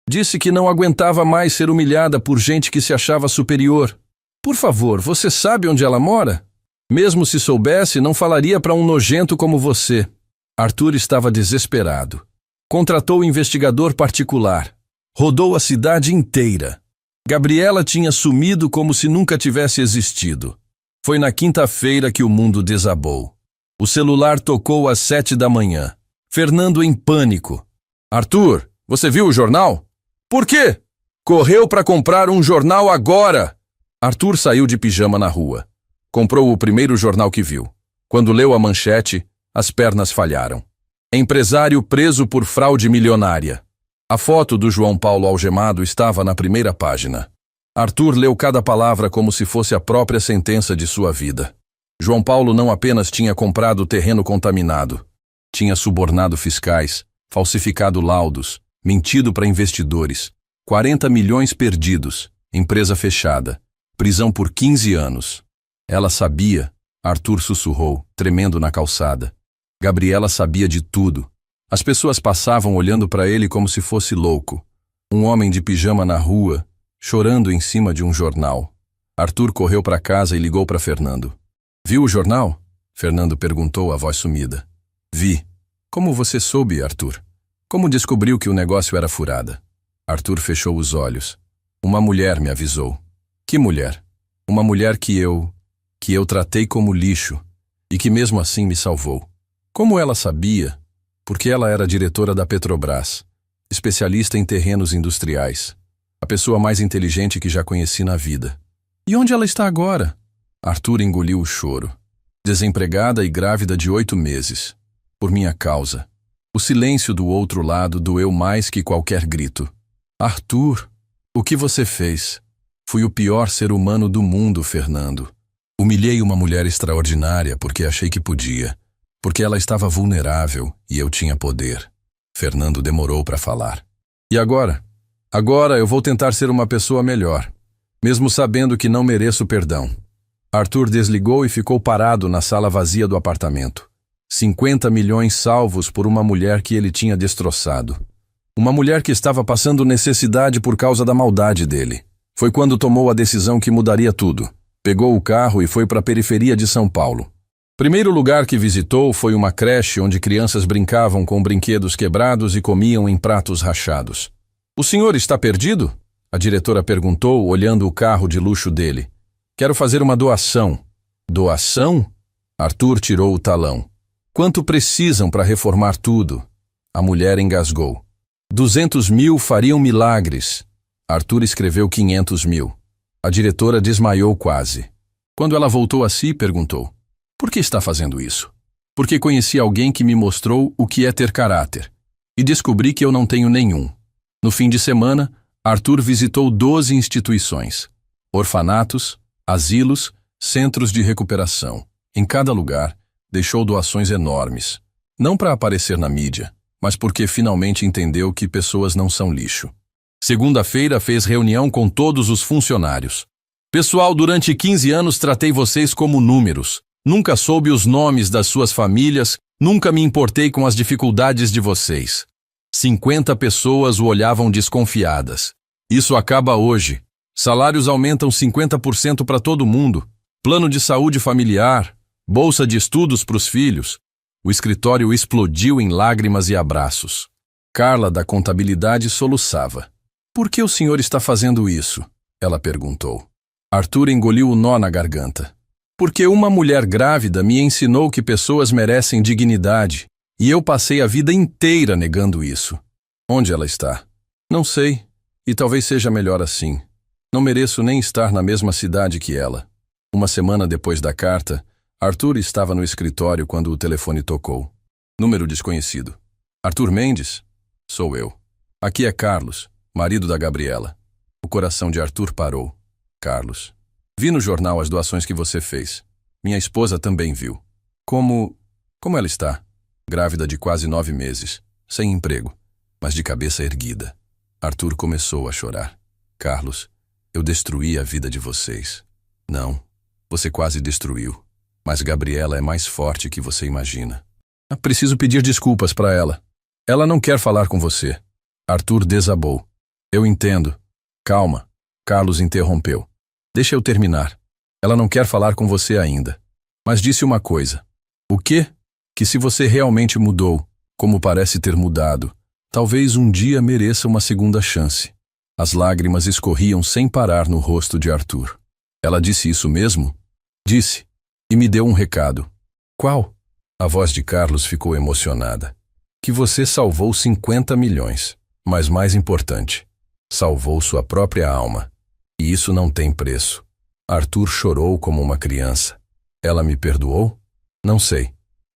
Disse que não aguentava mais ser humilhada por gente que se achava superior. Por favor, você sabe onde ela mora? Mesmo se soubesse, não falaria para um nojento como você. Arthur estava desesperado. Contratou um investigador particular. Rodou a cidade inteira. Gabriela tinha sumido como se nunca tivesse existido. Foi na quinta-feira que o mundo desabou. O celular tocou às 7 da manhã. Fernando em pânico. Arthur, você viu o jornal? Por quê? Correu para comprar um jornal agora. Arthur saiu de pijama na rua. Comprou o primeiro jornal que viu. Quando leu a manchete, as pernas falharam. Empresário preso por fraude milionária. A foto do João Paulo algemado estava na primeira página. Arthur leu cada palavra como se fosse a própria sentença de sua vida. João Paulo não apenas tinha comprado o terreno contaminado, tinha subornado fiscais, falsificado laudos, mentido para investidores, 40 milhões perdidos, empresa fechada, prisão por 15 anos. Ela sabia, Arthur sussurrou, tremendo na calçada. Gabriela sabia de tudo. As pessoas passavam olhando para ele como se fosse louco. Um homem de pijama na rua, chorando em cima de um jornal. Arthur correu para casa e ligou para Fernando. Viu o jornal? Fernando perguntou, a voz sumida. Vi. Como você soube, Arthur? Como descobriu que o negócio era furada? Arthur fechou os olhos. Uma mulher me avisou. Que mulher? Uma mulher que eu tratei como lixo e que mesmo assim me salvou. Como ela sabia? Porque ela era diretora da Petrobras, especialista em terrenos industriais. A pessoa mais inteligente que já conheci na vida. E onde ela está agora? Arthur engoliu o choro. Desempregada e grávida de 8 meses. Por minha causa. O silêncio do outro lado doeu mais que qualquer grito. Arthur, o que você fez? Fui o pior ser humano do mundo, Fernando. Humilhei uma mulher extraordinária porque achei que podia. Porque ela estava vulnerável e eu tinha poder. Fernando demorou para falar. E agora? Agora eu vou tentar ser uma pessoa melhor, mesmo sabendo que não mereço perdão. Arthur desligou e ficou parado na sala vazia do apartamento. 50 milhões salvos por uma mulher que ele tinha destroçado. Uma mulher que estava passando necessidade por causa da maldade dele. Foi quando tomou a decisão que mudaria tudo. Pegou o carro e foi para a periferia de São Paulo. Primeiro lugar que visitou foi uma creche onde crianças brincavam com brinquedos quebrados e comiam em pratos rachados. O senhor está perdido? A diretora perguntou, olhando o carro de luxo dele. Quero fazer uma doação. Doação? Arthur tirou o talão. Quanto precisam para reformar tudo? A mulher engasgou. 200 mil fariam milagres. Arthur escreveu 500 mil. A diretora desmaiou quase. Quando ela voltou a si, perguntou. Por que está fazendo isso? Porque conheci alguém que me mostrou o que é ter caráter. E descobri que eu não tenho nenhum. No fim de semana, Arthur visitou 12 instituições. Orfanatos, asilos, centros de recuperação. Em cada lugar, deixou doações enormes. Não para aparecer na mídia, mas porque finalmente entendeu que pessoas não são lixo. Segunda-feira fez reunião com todos os funcionários. Pessoal, durante 15 anos tratei vocês como números. Nunca soube os nomes das suas famílias, nunca me importei com as dificuldades de vocês. 50 pessoas o olhavam desconfiadas. Isso acaba hoje. Salários aumentam 50% para todo mundo. Plano de saúde familiar, bolsa de estudos para os filhos. O escritório explodiu em lágrimas e abraços. Carla, da contabilidade, soluçava. Por que o senhor está fazendo isso? Ela perguntou. Arthur engoliu o nó na garganta. Porque uma mulher grávida me ensinou que pessoas merecem dignidade, e eu passei a vida inteira negando isso. Onde ela está? Não sei, e talvez seja melhor assim. Não mereço nem estar na mesma cidade que ela. Uma semana depois da carta, Arthur estava no escritório quando o telefone tocou. Número desconhecido. Arthur Mendes? Sou eu. Aqui é Carlos, marido da Gabriela. O coração de Arthur parou. Carlos. Vi no jornal as doações que você fez. Minha esposa também viu. Como ela está? Grávida de quase 9 meses. Sem emprego, mas de cabeça erguida. Arthur começou a chorar. Carlos, eu destruí a vida de vocês. Não, você quase destruiu. Mas Gabriela é mais forte que você imagina. Preciso pedir desculpas para ela. Ela não quer falar com você. Arthur desabou. Eu entendo. Calma. Carlos interrompeu. Deixa eu terminar. Ela não quer falar com você ainda. Mas disse uma coisa. O quê? Que se você realmente mudou, como parece ter mudado, talvez um dia mereça uma segunda chance. As lágrimas escorriam sem parar no rosto de Arthur. Ela disse isso mesmo? Disse. E me deu um recado. Qual? A voz de Carlos ficou emocionada. Que você salvou 50 milhões. Mas mais importante, salvou sua própria alma. E isso não tem preço. Arthur chorou como uma criança. Ela me perdoou? Não sei.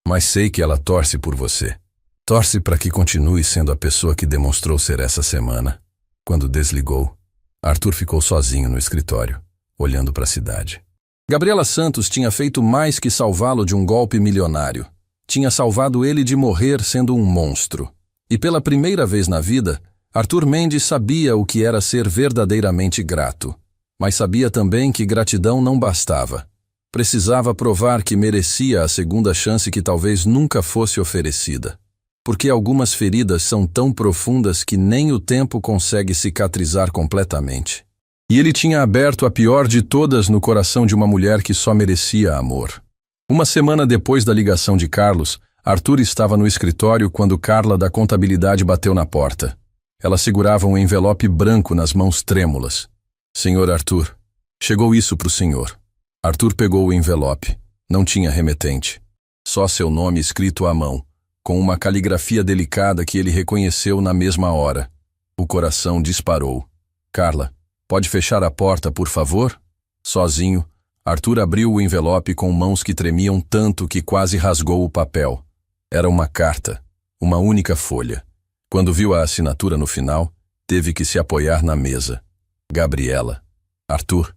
Mas sei que ela torce por você. Torce para que continue sendo a pessoa que demonstrou ser essa semana. Quando desligou, Arthur ficou sozinho no escritório, olhando para a cidade. Gabriela Santos tinha feito mais que salvá-lo de um golpe milionário. Tinha salvado ele de morrer sendo um monstro. E pela primeira vez na vida, Arthur Mendes sabia o que era ser verdadeiramente grato. Mas sabia também que gratidão não bastava. Precisava provar que merecia a segunda chance que talvez nunca fosse oferecida. Porque algumas feridas são tão profundas que nem o tempo consegue cicatrizar completamente. E ele tinha aberto a pior de todas no coração de uma mulher que só merecia amor. Uma semana depois da ligação de Carlos, Arthur estava no escritório quando Carla da contabilidade bateu na porta. Ela segurava um envelope branco nas mãos trêmulas. Senhor Arthur, Chegou isso para o senhor. Arthur pegou o envelope. Não tinha remetente. Só seu nome escrito à mão, com uma caligrafia delicada que ele reconheceu na mesma hora. O coração disparou. Carla, pode fechar a porta, por favor? Sozinho, Arthur abriu o envelope com mãos que tremiam tanto que quase rasgou o papel. Era uma carta, uma única folha. Quando viu a assinatura no final, teve que se apoiar na mesa. Gabriela. Arthur,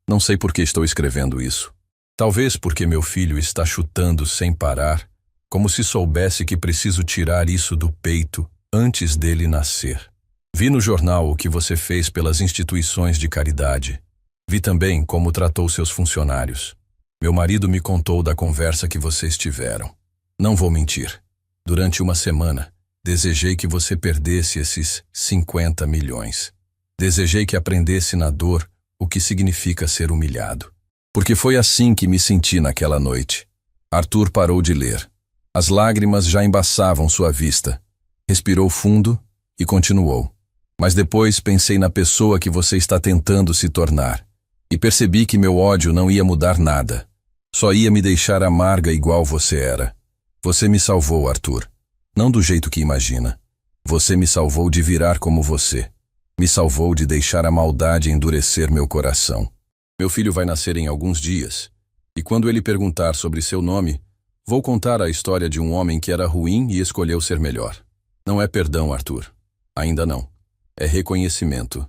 não sei por que estou escrevendo isso. Talvez porque meu filho está chutando sem parar, como se soubesse que preciso tirar isso do peito antes dele nascer. Vi no jornal o que você fez pelas instituições de caridade. Vi também como tratou seus funcionários. Meu marido me contou da conversa que vocês tiveram. Não vou mentir. Durante uma semana, desejei que você perdesse esses 50 milhões. Desejei que aprendesse na dor o que significa ser humilhado. Porque foi assim que me senti naquela noite. Arthur parou de ler. As lágrimas já embaçavam sua vista. Respirou fundo e continuou. Mas depois pensei na pessoa que você está tentando se tornar. E percebi que meu ódio não ia mudar nada. Só ia me deixar amarga igual você era. Você me salvou, Arthur. Não do jeito que imagina. Você me salvou de virar como você. Me salvou de deixar a maldade endurecer meu coração. Meu filho vai nascer em alguns dias. E quando ele perguntar sobre seu nome, vou contar a história de um homem que era ruim e escolheu ser melhor. Não é perdão, Arthur. Ainda não. É reconhecimento.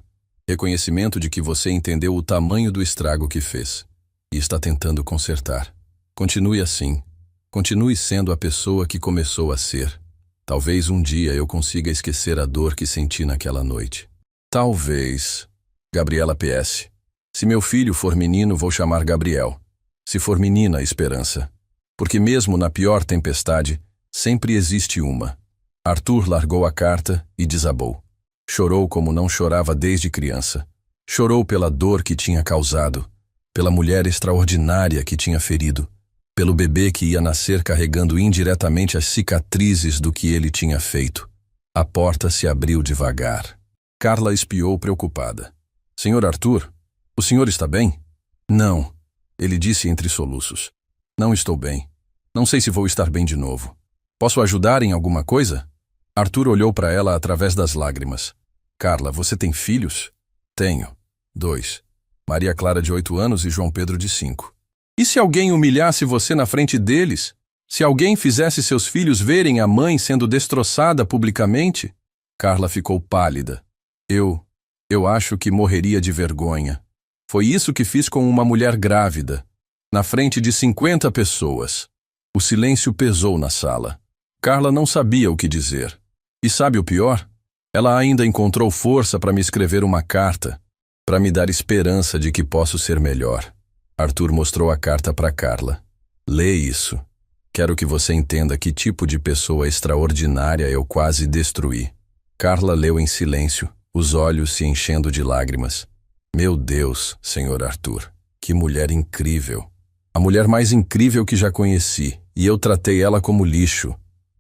Reconhecimento de que você entendeu o tamanho do estrago que fez. E está tentando consertar. Continue assim. Continue sendo a pessoa que começou a ser. Talvez um dia eu consiga esquecer a dor que senti naquela noite. Talvez. Gabriela PS. Se meu filho for menino, vou chamar Gabriel. Se for menina, Esperança. Porque mesmo na pior tempestade, sempre existe uma. Arthur largou a carta e desabou. Chorou como não chorava desde criança. Chorou pela dor que tinha causado, pela mulher extraordinária que tinha ferido, pelo bebê que ia nascer carregando indiretamente as cicatrizes do que ele tinha feito. A porta se abriu devagar. Carla espiou preocupada. Senhor Arthur, o senhor está bem? Não, ele disse entre soluços. Não estou bem. Não sei se vou estar bem de novo. Posso ajudar em alguma coisa? Arthur olhou para ela através das lágrimas. Carla, você tem filhos? Tenho. 2. Maria Clara de 8 anos e João Pedro de 5. E se alguém humilhasse você na frente deles? Se alguém fizesse seus filhos verem a mãe sendo destroçada publicamente? Carla ficou pálida. Eu acho que morreria de vergonha. Foi isso que fiz com uma mulher grávida, na frente de 50 pessoas. O silêncio pesou na sala. Carla não sabia o que dizer. E sabe o pior? Ela ainda encontrou força para me escrever uma carta, para me dar esperança de que posso ser melhor. Arthur mostrou a carta para Carla. Lê isso. Quero que você entenda que tipo de pessoa extraordinária eu quase destruí. Carla leu em silêncio, os olhos se enchendo de lágrimas. Meu Deus, senhor Arthur, que mulher incrível. A mulher mais incrível que já conheci, e eu tratei ela como lixo.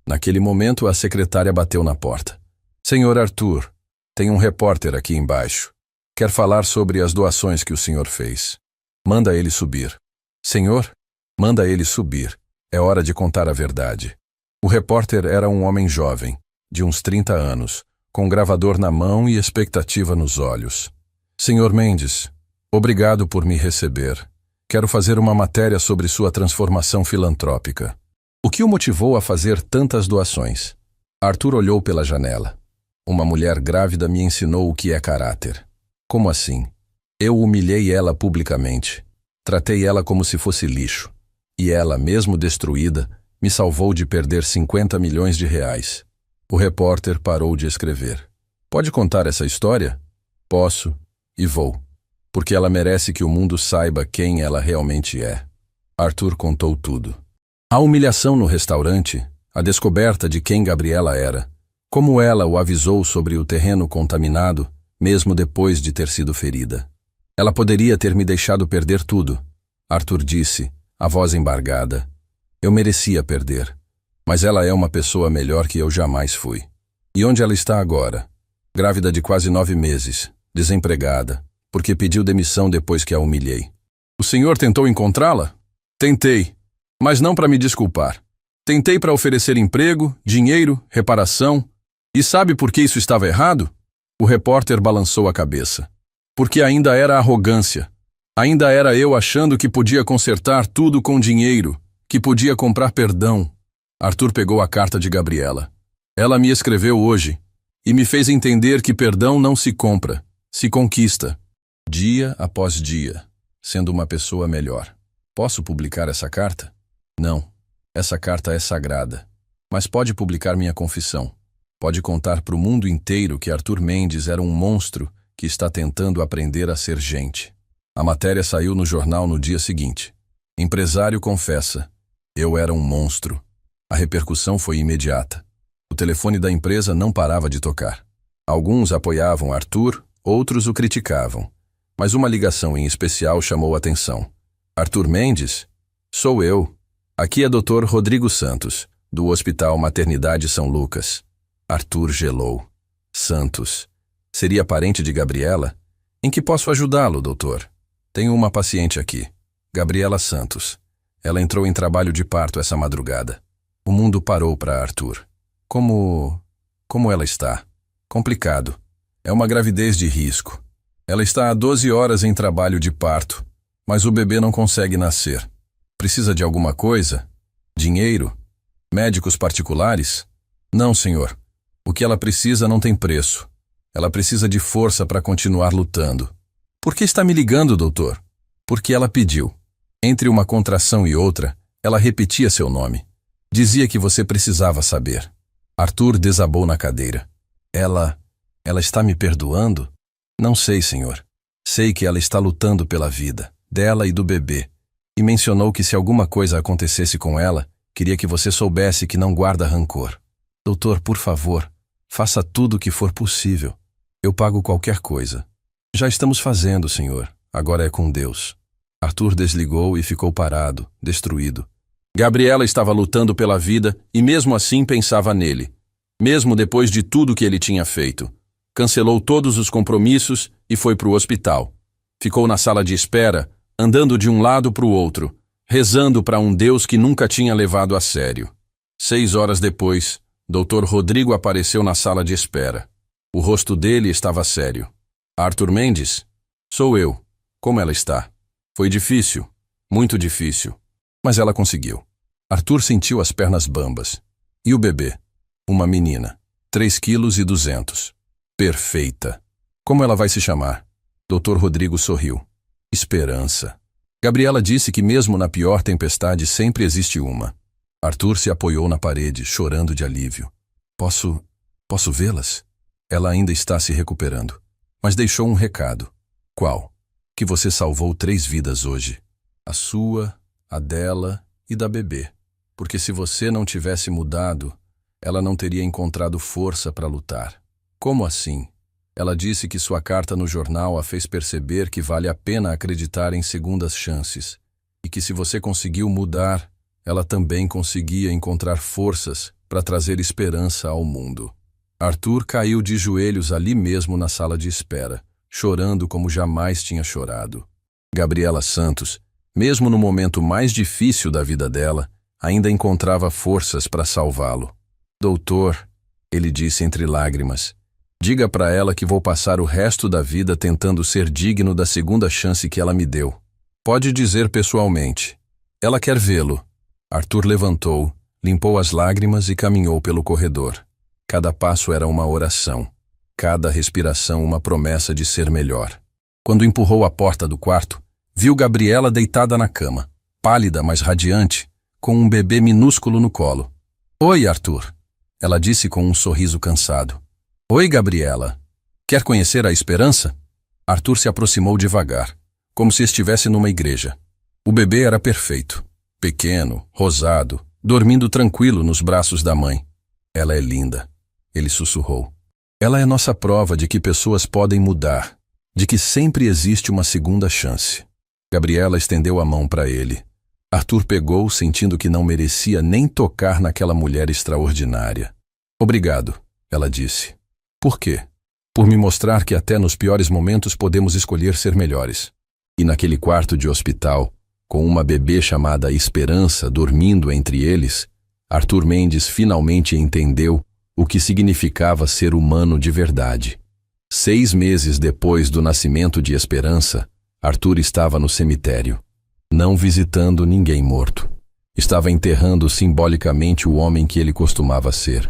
Naquele momento, a secretária bateu na porta. Senhor Arthur, tem um repórter aqui embaixo. Quer falar sobre as doações que o senhor fez. Manda ele subir. Senhor, manda ele subir. É hora de contar a verdade. O repórter era um homem jovem, de uns 30 anos, com um gravador na mão e expectativa nos olhos. Senhor Mendes, obrigado por me receber. Quero fazer uma matéria sobre sua transformação filantrópica. O que o motivou a fazer tantas doações? Arthur olhou pela janela. Uma mulher grávida me ensinou o que é caráter. Como assim? Eu humilhei ela publicamente. Tratei ela como se fosse lixo. E ela, mesmo destruída, me salvou de perder 50 milhões de reais. O repórter parou de escrever. Pode contar essa história? Posso e vou. Porque ela merece que o mundo saiba quem ela realmente é. Arthur contou tudo. A humilhação no restaurante, a descoberta de quem Gabriela era, como ela o avisou sobre o terreno contaminado, mesmo depois de ter sido ferida. Ela poderia ter me deixado perder tudo. Arthur disse, a voz embargada. Eu merecia perder. Mas ela é uma pessoa melhor que eu jamais fui. E onde ela está agora? Grávida de quase 9 meses, desempregada, porque pediu demissão depois que a humilhei. O senhor tentou encontrá-la? Tentei, mas não para me desculpar. Tentei para oferecer emprego, dinheiro, reparação. E sabe por que isso estava errado? O repórter balançou a cabeça. Porque ainda era arrogância. Ainda era eu achando que podia consertar tudo com dinheiro, que podia comprar perdão. Arthur pegou a carta de Gabriela. Ela me escreveu hoje e me fez entender que perdão não se compra, se conquista. Dia após dia, sendo uma pessoa melhor. Posso publicar essa carta? Não. Essa carta é sagrada. Mas pode publicar minha confissão. Pode contar para o mundo inteiro que Arthur Mendes era um monstro que está tentando aprender a ser gente. A matéria saiu no jornal no dia seguinte. Empresário confessa: eu era um monstro. A repercussão foi imediata. O telefone da empresa não parava de tocar. Alguns apoiavam Arthur, outros o criticavam. Mas uma ligação em especial chamou a atenção. Arthur Mendes? Sou eu. Aqui é Dr. Rodrigo Santos, do Hospital Maternidade São Lucas. Arthur gelou. Santos. Seria parente de Gabriela? Em que posso ajudá-lo, doutor? Tenho uma paciente aqui. Gabriela Santos. Ela entrou em trabalho de parto essa madrugada. O mundo parou para Arthur. Como ela está? Complicado. É uma gravidez de risco. Ela está há 12 horas em trabalho de parto, mas o bebê não consegue nascer. Precisa de alguma coisa? Dinheiro? Médicos particulares? Não, senhor. O que ela precisa não tem preço. Ela precisa de força para continuar lutando. Por que está me ligando, doutor? Porque ela pediu. Entre uma contração e outra, ela repetia seu nome. Dizia que você precisava saber. Arthur desabou na cadeira. Ela está me perdoando? Não sei, senhor. Sei que ela está lutando pela vida, dela e do bebê. E mencionou que se alguma coisa acontecesse com ela, queria que você soubesse que não guarda rancor. Doutor, por favor, faça tudo o que for possível. Eu pago qualquer coisa. Já estamos fazendo, senhor. Agora é com Deus. Arthur desligou e ficou parado, destruído. Gabriela estava lutando pela vida e mesmo assim pensava nele. Mesmo depois de tudo que ele tinha feito. Cancelou todos os compromissos e foi para o hospital. Ficou na sala de espera, andando de um lado para o outro, rezando para um Deus que nunca tinha levado a sério. 6 horas depois, Dr. Rodrigo apareceu na sala de espera. O rosto dele estava sério. Arthur Mendes? Sou eu. Como ela está? Foi difícil, muito difícil. Mas ela conseguiu. Arthur sentiu as pernas bambas. E o bebê? Uma menina. 3,2 kg. Perfeita. Como ela vai se chamar? Dr. Rodrigo sorriu. Esperança. Gabriela disse que mesmo na pior tempestade sempre existe uma. Arthur se apoiou na parede, chorando de alívio. Posso vê-las? Ela ainda está se recuperando. Mas deixou um recado. Qual? Que você salvou 3 vidas hoje. A sua, a dela e da bebê. Porque se você não tivesse mudado, ela não teria encontrado força para lutar. Como assim? Ela disse que sua carta no jornal a fez perceber que vale a pena acreditar em segundas chances. E que se você conseguiu mudar, ela também conseguia encontrar forças para trazer esperança ao mundo. Arthur caiu de joelhos ali mesmo na sala de espera, chorando como jamais tinha chorado. Gabriela Santos, mesmo no momento mais difícil da vida dela, ainda encontrava forças para salvá-lo. Doutor, ele disse entre lágrimas, diga para ela que vou passar o resto da vida tentando ser digno da segunda chance que ela me deu. Pode dizer pessoalmente. Ela quer vê-lo. Arthur levantou, limpou as lágrimas e caminhou pelo corredor. Cada passo era uma oração. Cada respiração uma promessa de ser melhor. Quando empurrou a porta do quarto, viu Gabriela deitada na cama, pálida, mas radiante, com um bebê minúsculo no colo. Oi, Arthur. Ela disse com um sorriso cansado. Oi, Gabriela. Quer conhecer a esperança? Arthur se aproximou devagar, como se estivesse numa igreja. O bebê era perfeito. Pequeno, rosado, dormindo tranquilo nos braços da mãe. Ela é linda. Ele sussurrou. Ela é nossa prova de que pessoas podem mudar, de que sempre existe uma segunda chance. Gabriela estendeu a mão para ele. Arthur pegou, sentindo que não merecia nem tocar naquela mulher extraordinária. Obrigado, ela disse. Por quê? por me mostrar que até nos piores momentos podemos escolher ser melhores. E naquele quarto de hospital, com uma bebê chamada Esperança dormindo entre eles, Arthur Mendes finalmente entendeu o que significava ser humano de verdade. 6 meses depois do nascimento de Esperança, Arthur estava no cemitério, não visitando ninguém morto. Estava enterrando simbolicamente o homem que ele costumava ser.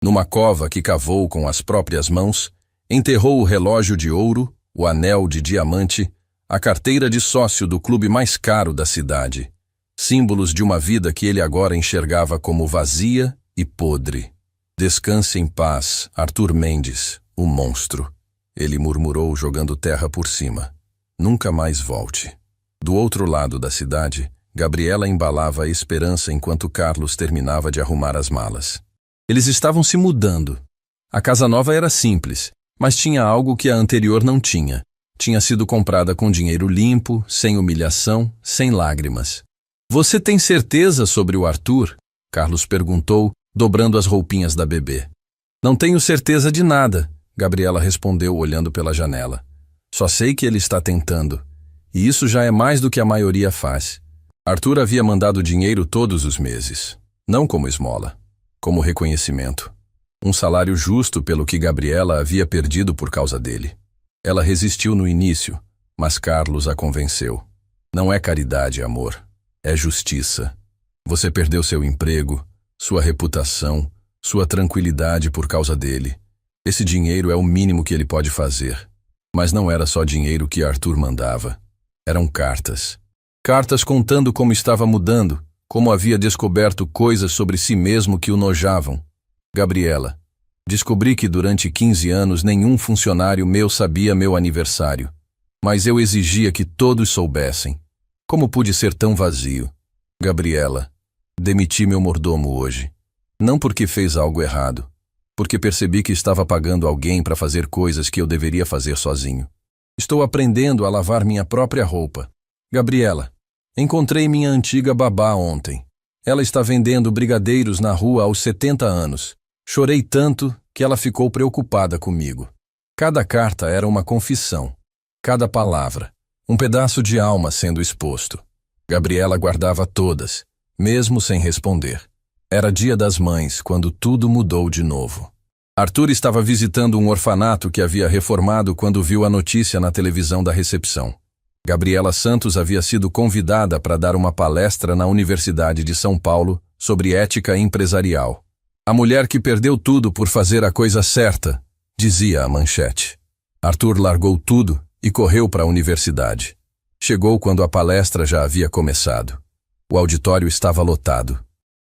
Numa cova que cavou com as próprias mãos, enterrou o relógio de ouro, o anel de diamante, a carteira de sócio do clube mais caro da cidade, símbolos de uma vida que ele agora enxergava como vazia e podre. Descanse em paz, Arthur Mendes, o monstro, ele murmurou jogando terra por cima. Nunca mais volte. Do outro lado da cidade, Gabriela embalava a Esperança enquanto Carlos terminava de arrumar as malas. Eles estavam se mudando. A casa nova era simples, mas tinha algo que a anterior não tinha. Tinha sido comprada com dinheiro limpo, sem humilhação, sem lágrimas. Você tem certeza sobre o Arthur? Carlos perguntou, dobrando as roupinhas da bebê. Não tenho certeza de nada, Gabriela respondeu olhando pela janela. Só sei que ele está tentando. E isso já é mais do que a maioria faz. Arthur havia mandado dinheiro todos os meses. Não como esmola, como reconhecimento. Um salário justo pelo que Gabriela havia perdido por causa dele. Ela resistiu no início, mas Carlos a convenceu. Não é caridade, amor. É justiça. Você perdeu seu emprego, sua reputação, sua tranquilidade por causa dele. Esse dinheiro é o mínimo que ele pode fazer. Mas não era só dinheiro que Arthur mandava. Eram cartas. Cartas contando como estava mudando, como havia descoberto coisas sobre si mesmo que o nojavam. Gabriela, descobri que durante 15 anos nenhum funcionário meu sabia meu aniversário. Mas eu exigia que todos soubessem. Como pude ser tão vazio? Gabriela, demiti meu mordomo hoje. Não porque fez algo errado. Porque percebi que estava pagando alguém para fazer coisas que eu deveria fazer sozinho. Estou aprendendo a lavar minha própria roupa. Gabriela, encontrei minha antiga babá ontem. Ela está vendendo brigadeiros na rua aos 70 anos. Chorei tanto que ela ficou preocupada comigo. Cada carta era uma confissão. Cada palavra, um pedaço de alma sendo exposto. Gabriela guardava todas, mesmo sem responder. Era Dia das Mães, quando tudo mudou de novo. Arthur estava visitando um orfanato que havia reformado quando viu a notícia na televisão da recepção. Gabriela Santos havia sido convidada para dar uma palestra na Universidade de São Paulo sobre ética empresarial. A mulher que perdeu tudo por fazer a coisa certa, dizia a manchete. Arthur largou tudo e correu para a universidade. Chegou quando a palestra já havia começado. O auditório estava lotado.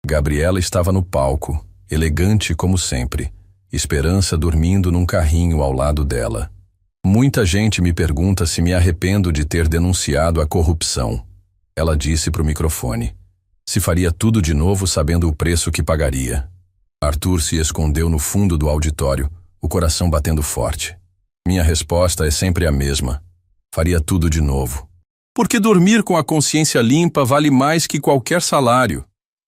Gabriela estava no palco, elegante como sempre, Esperança dormindo num carrinho ao lado dela. Muita gente me pergunta se me arrependo de ter denunciado a corrupção. Ela disse para o microfone. Se faria tudo de novo sabendo o preço que pagaria. Arthur se escondeu no fundo do auditório, o coração batendo forte. Minha resposta é sempre a mesma. Faria tudo de novo. Porque dormir com a consciência limpa vale mais que qualquer salário.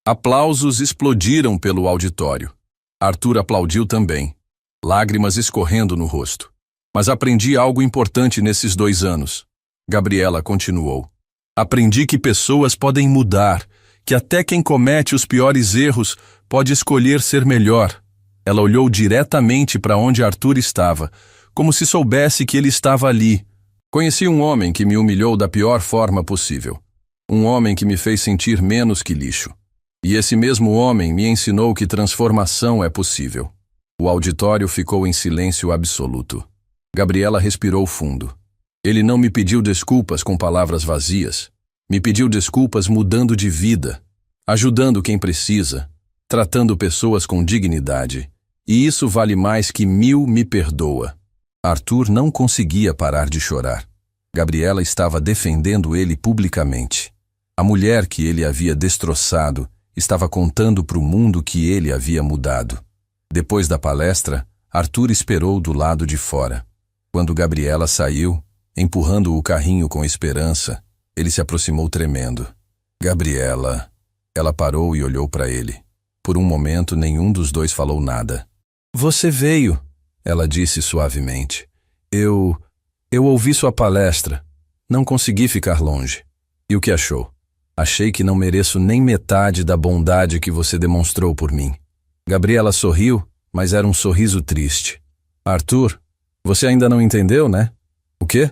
Aplausos explodiram pelo auditório. Arthur aplaudiu também, lágrimas escorrendo no rosto. Mas aprendi algo importante nesses 2 anos. Gabriela continuou. Aprendi que pessoas podem mudar, que até quem comete os piores erros pode escolher ser melhor. Ela olhou diretamente para onde Arthur estava, como se soubesse que ele estava ali. Conheci um homem que me humilhou da pior forma possível. Um homem que me fez sentir menos que lixo. E esse mesmo homem me ensinou que transformação é possível. O auditório ficou em silêncio absoluto. Gabriela respirou fundo. Ele não me pediu desculpas com palavras vazias. Me pediu desculpas mudando de vida, ajudando quem precisa, tratando pessoas com dignidade. E isso vale mais que 1000 me perdoa. Arthur não conseguia parar de chorar. Gabriela estava defendendo ele publicamente. A mulher que ele havia destroçado estava contando para o mundo que ele havia mudado. Depois da palestra, Arthur esperou do lado de fora. Quando Gabriela saiu, empurrando o carrinho com Esperança, ele se aproximou tremendo. Gabriela. Ela parou e olhou para ele. Por um momento, nenhum dos dois falou nada. Você veio, Ela disse suavemente. Eu ouvi sua palestra. Não consegui ficar longe. E o que achou? Achei que não mereço nem metade da bondade que você demonstrou por mim. Gabriela sorriu, mas era um sorriso triste. Arthur, você ainda não entendeu, né? O quê?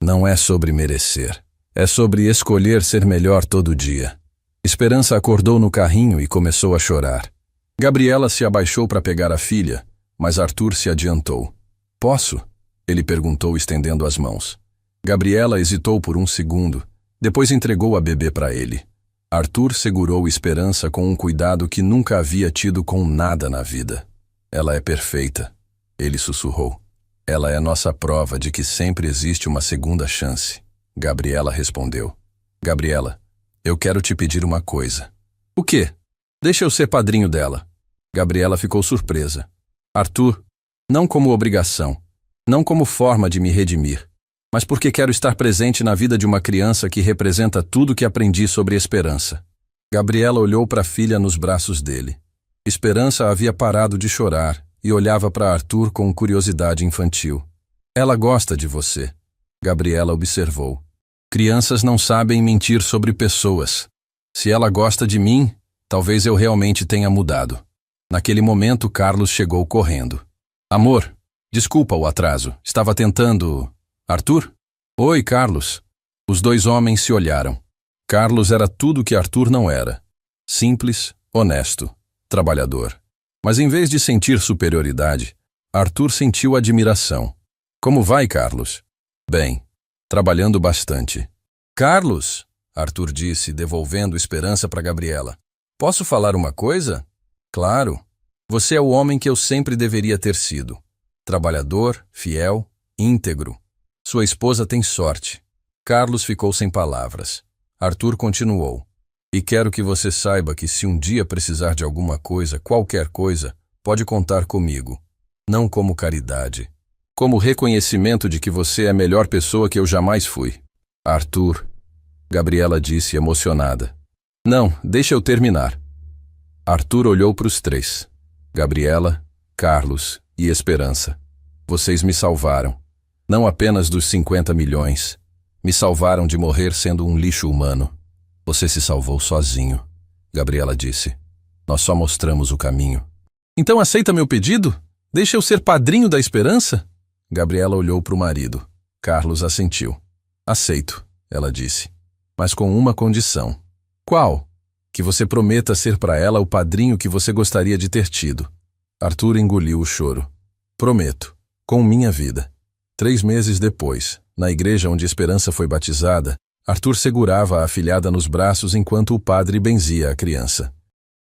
Não é sobre merecer. É sobre escolher ser melhor todo dia. Esperança acordou no carrinho e começou a chorar. Gabriela se abaixou para pegar a filha, mas Arthur se adiantou. Posso? Ele perguntou, estendendo as mãos. Gabriela hesitou por um segundo, depois entregou a bebê para ele. Arthur segurou Esperança com um cuidado que nunca havia tido com nada na vida. Ela é perfeita, ele sussurrou. Ela é nossa prova de que sempre existe uma segunda chance. Gabriela respondeu. Gabriela, eu quero te pedir uma coisa. O quê? Deixa eu ser padrinho dela. Gabriela ficou surpresa. Arthur, não como obrigação, não como forma de me redimir, mas porque quero estar presente na vida de uma criança que representa tudo que aprendi sobre esperança. Gabriela olhou para a filha nos braços dele. Esperança havia parado de chorar e olhava para Arthur com curiosidade infantil. Ela gosta de você, Gabriela observou. Crianças não sabem mentir sobre pessoas. Se ela gosta de mim, talvez eu realmente tenha mudado. Naquele momento, Carlos chegou correndo. Amor, desculpa o atraso. Estava tentando... Arthur? Oi, Carlos. Os dois homens se olharam. Carlos era tudo que Arthur não era. Simples, honesto, trabalhador. Mas em vez de sentir superioridade, Arthur sentiu admiração. Como vai, Carlos? Bem, trabalhando bastante. Carlos, Arthur disse, devolvendo Esperança para Gabriela. Posso falar uma coisa? Claro. Você é o homem que eu sempre deveria ter sido. Trabalhador, fiel, íntegro. Sua esposa tem sorte. Carlos ficou sem palavras. Arthur continuou. E quero que você saiba que se um dia precisar de alguma coisa, qualquer coisa, pode contar comigo. Não como caridade. Como reconhecimento de que você é a melhor pessoa que eu jamais fui. Arthur, Gabriela disse emocionada. Não, deixa eu terminar. Arthur olhou para os três. Gabriela, Carlos e Esperança. Vocês me salvaram. Não apenas dos 50 milhões. Me salvaram de morrer sendo um lixo humano. Você se salvou sozinho, Gabriela disse. Nós só mostramos o caminho. Então aceita meu pedido? Deixa eu ser padrinho da Esperança? Gabriela olhou para o marido. Carlos assentiu. Aceito, ela disse. Mas com uma condição. Qual? Que você prometa ser para ela o padrinho que você gostaria de ter tido. Arthur engoliu o choro. Prometo, com minha vida. 3 meses depois, na igreja onde Esperança foi batizada, Arthur segurava a afilhada nos braços enquanto o padre benzia a criança.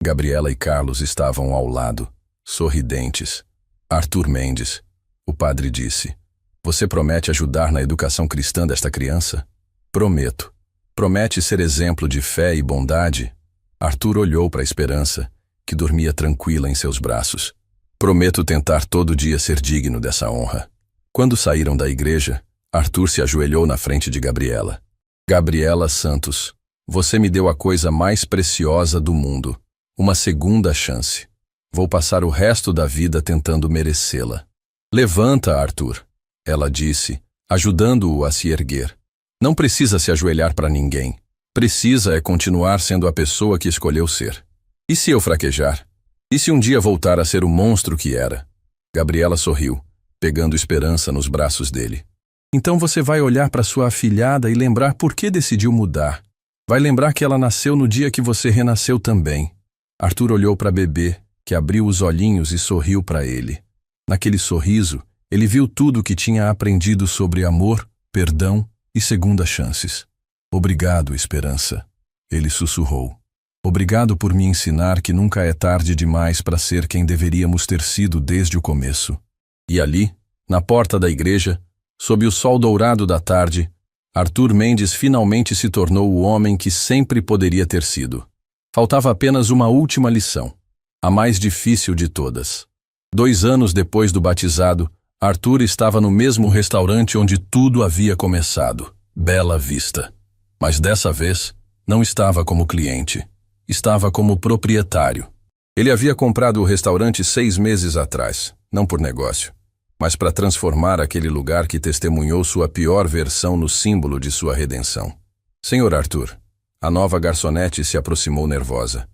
Gabriela e Carlos estavam ao lado, sorridentes. Arthur Mendes, o padre disse. Você promete ajudar na educação cristã desta criança? Prometo. Promete ser exemplo de fé e bondade? Arthur olhou para a Esperança, que dormia tranquila em seus braços. Prometo tentar todo dia ser digno dessa honra. Quando saíram da igreja, Arthur se ajoelhou na frente de Gabriela. Gabriela Santos, você me deu a coisa mais preciosa do mundo, uma segunda chance. Vou passar o resto da vida tentando merecê-la. Levanta, Arthur, ela disse, ajudando-o a se erguer. Não precisa se ajoelhar para ninguém. Precisa é continuar sendo a pessoa que escolheu ser. E se eu fraquejar? E se um dia voltar a ser o monstro que era? Gabriela sorriu, pegando Esperança nos braços dele. Então você vai olhar para sua afilhada e lembrar por que decidiu mudar. Vai lembrar que ela nasceu no dia que você renasceu também. Arthur olhou para a bebê, que abriu os olhinhos e sorriu para ele. Naquele sorriso, ele viu tudo o que tinha aprendido sobre amor, perdão e segundas chances. Obrigado, Esperança, ele sussurrou. Obrigado por me ensinar que nunca é tarde demais para ser quem deveríamos ter sido desde o começo. E ali, na porta da igreja, sob o sol dourado da tarde, Arthur Mendes finalmente se tornou o homem que sempre poderia ter sido. Faltava apenas uma última lição, a mais difícil de todas. 2 anos depois do batizado, Arthur estava no mesmo restaurante onde tudo havia começado, Bela Vista. Mas dessa vez, não estava como cliente, estava como proprietário. Ele havia comprado o restaurante 6 meses atrás, não por negócio. mas para transformar aquele lugar que testemunhou sua pior versão no símbolo de sua redenção. Senhor Arthur, a nova garçonete se aproximou nervosa.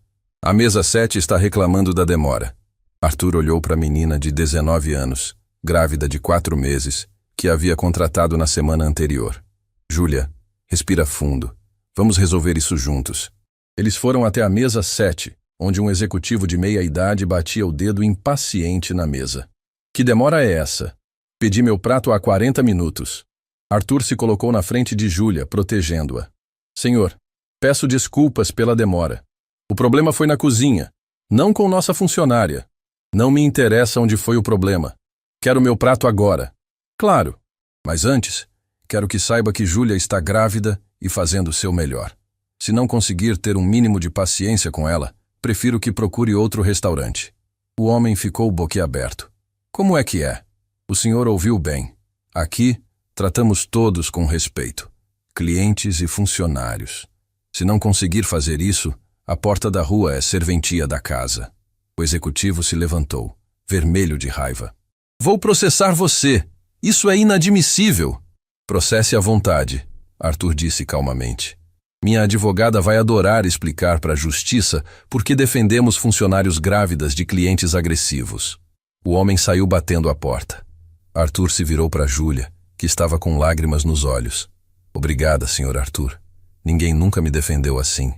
A mesa 7 está reclamando da demora. Arthur olhou para a menina de 19 anos, grávida de 4 meses, que havia contratado na semana anterior. Júlia, respira fundo. Vamos resolver isso juntos. Eles foram até a mesa 7, onde um executivo de meia-idade batia o dedo impaciente na mesa. Que demora é essa? Pedi meu prato há 40 minutos. Arthur se colocou na frente de Júlia, protegendo-a. Senhor, peço desculpas pela demora. O problema foi na cozinha, não com nossa funcionária. Não me interessa onde foi o problema. Quero meu prato agora. Claro, mas antes, quero que saiba que Júlia está grávida e fazendo o seu melhor. Se não conseguir ter um mínimo de paciência com ela, prefiro que procure outro restaurante. O homem ficou boquiaberto. Como é que é? O senhor ouviu bem. Aqui, tratamos todos com respeito. Clientes e funcionários. Se não conseguir fazer isso, a porta da rua é serventia da casa. O executivo se levantou, vermelho de raiva. Vou processar você. Isso é inadmissível. Processe à vontade, Arthur disse calmamente. Minha advogada vai adorar explicar para a justiça por que defendemos funcionários grávidas de clientes agressivos. O homem saiu batendo a porta. Arthur se virou para Júlia, que estava com lágrimas nos olhos. Obrigada, Sr. Arthur. Ninguém nunca me defendeu assim.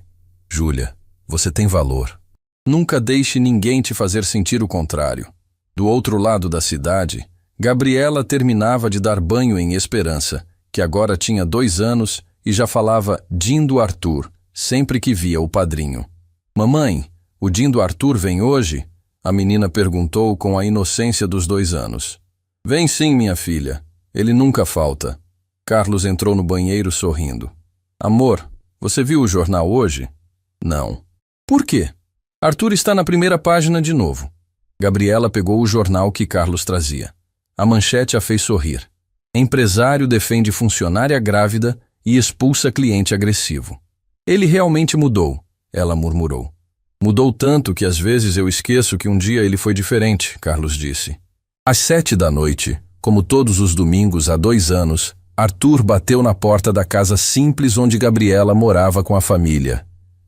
Júlia, você tem valor. Nunca deixe ninguém te fazer sentir o contrário. Do outro lado da cidade, Gabriela terminava de dar banho em Esperança, que agora tinha 2 anos e já falava Dindo Arthur, sempre que via o padrinho. Mamãe, o Dindo Arthur vem hoje? A menina perguntou com a inocência dos 2 anos. Vem sim, minha filha. Ele nunca falta. Carlos entrou no banheiro sorrindo. Amor, você viu o jornal hoje? Não. Por quê? Arthur está na primeira página de novo. Gabriela pegou o jornal que Carlos trazia. A manchete a fez sorrir. Empresário defende funcionária grávida e expulsa cliente agressivo. Ele realmente mudou, ela murmurou. Mudou tanto que às vezes eu esqueço que um dia ele foi diferente, Carlos disse. Às 7 da noite, como todos os domingos há 2 anos, Arthur bateu na porta da casa simples onde Gabriela morava com a família.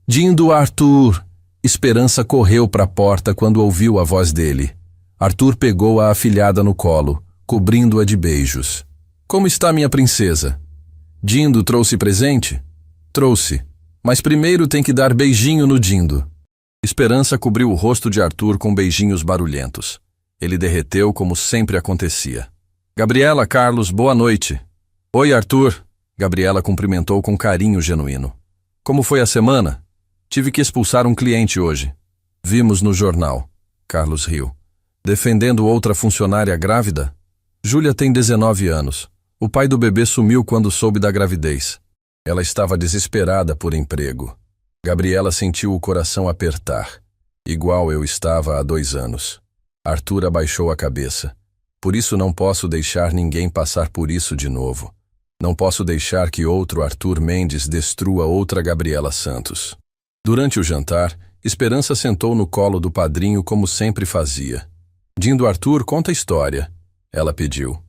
Dindo Arthur! Esperança correu para a porta quando ouviu a voz dele. Arthur pegou a afilhada no colo, cobrindo-a de beijos. Como está minha princesa? Dindo trouxe presente? Trouxe, mas primeiro tem que dar beijinho no Dindo. Esperança cobriu o rosto de Arthur com beijinhos barulhentos. Ele derreteu como sempre acontecia. Gabriela, Carlos, boa noite. Oi, Arthur. Gabriela cumprimentou com carinho genuíno. Como foi a semana? Tive que expulsar um cliente hoje. Vimos no jornal. Carlos riu. Defendendo outra funcionária grávida? Júlia tem 19 anos. O pai do bebê sumiu quando soube da gravidez. Ela estava desesperada por emprego. Gabriela sentiu o coração apertar, igual eu estava há 2 anos. Arthur abaixou a cabeça. Por isso não posso deixar ninguém passar por isso de novo. Não posso deixar que outro Arthur Mendes destrua outra Gabriela Santos. Durante o jantar, Esperança sentou no colo do padrinho como sempre fazia. Dindo Arthur, conta a história. Ela pediu.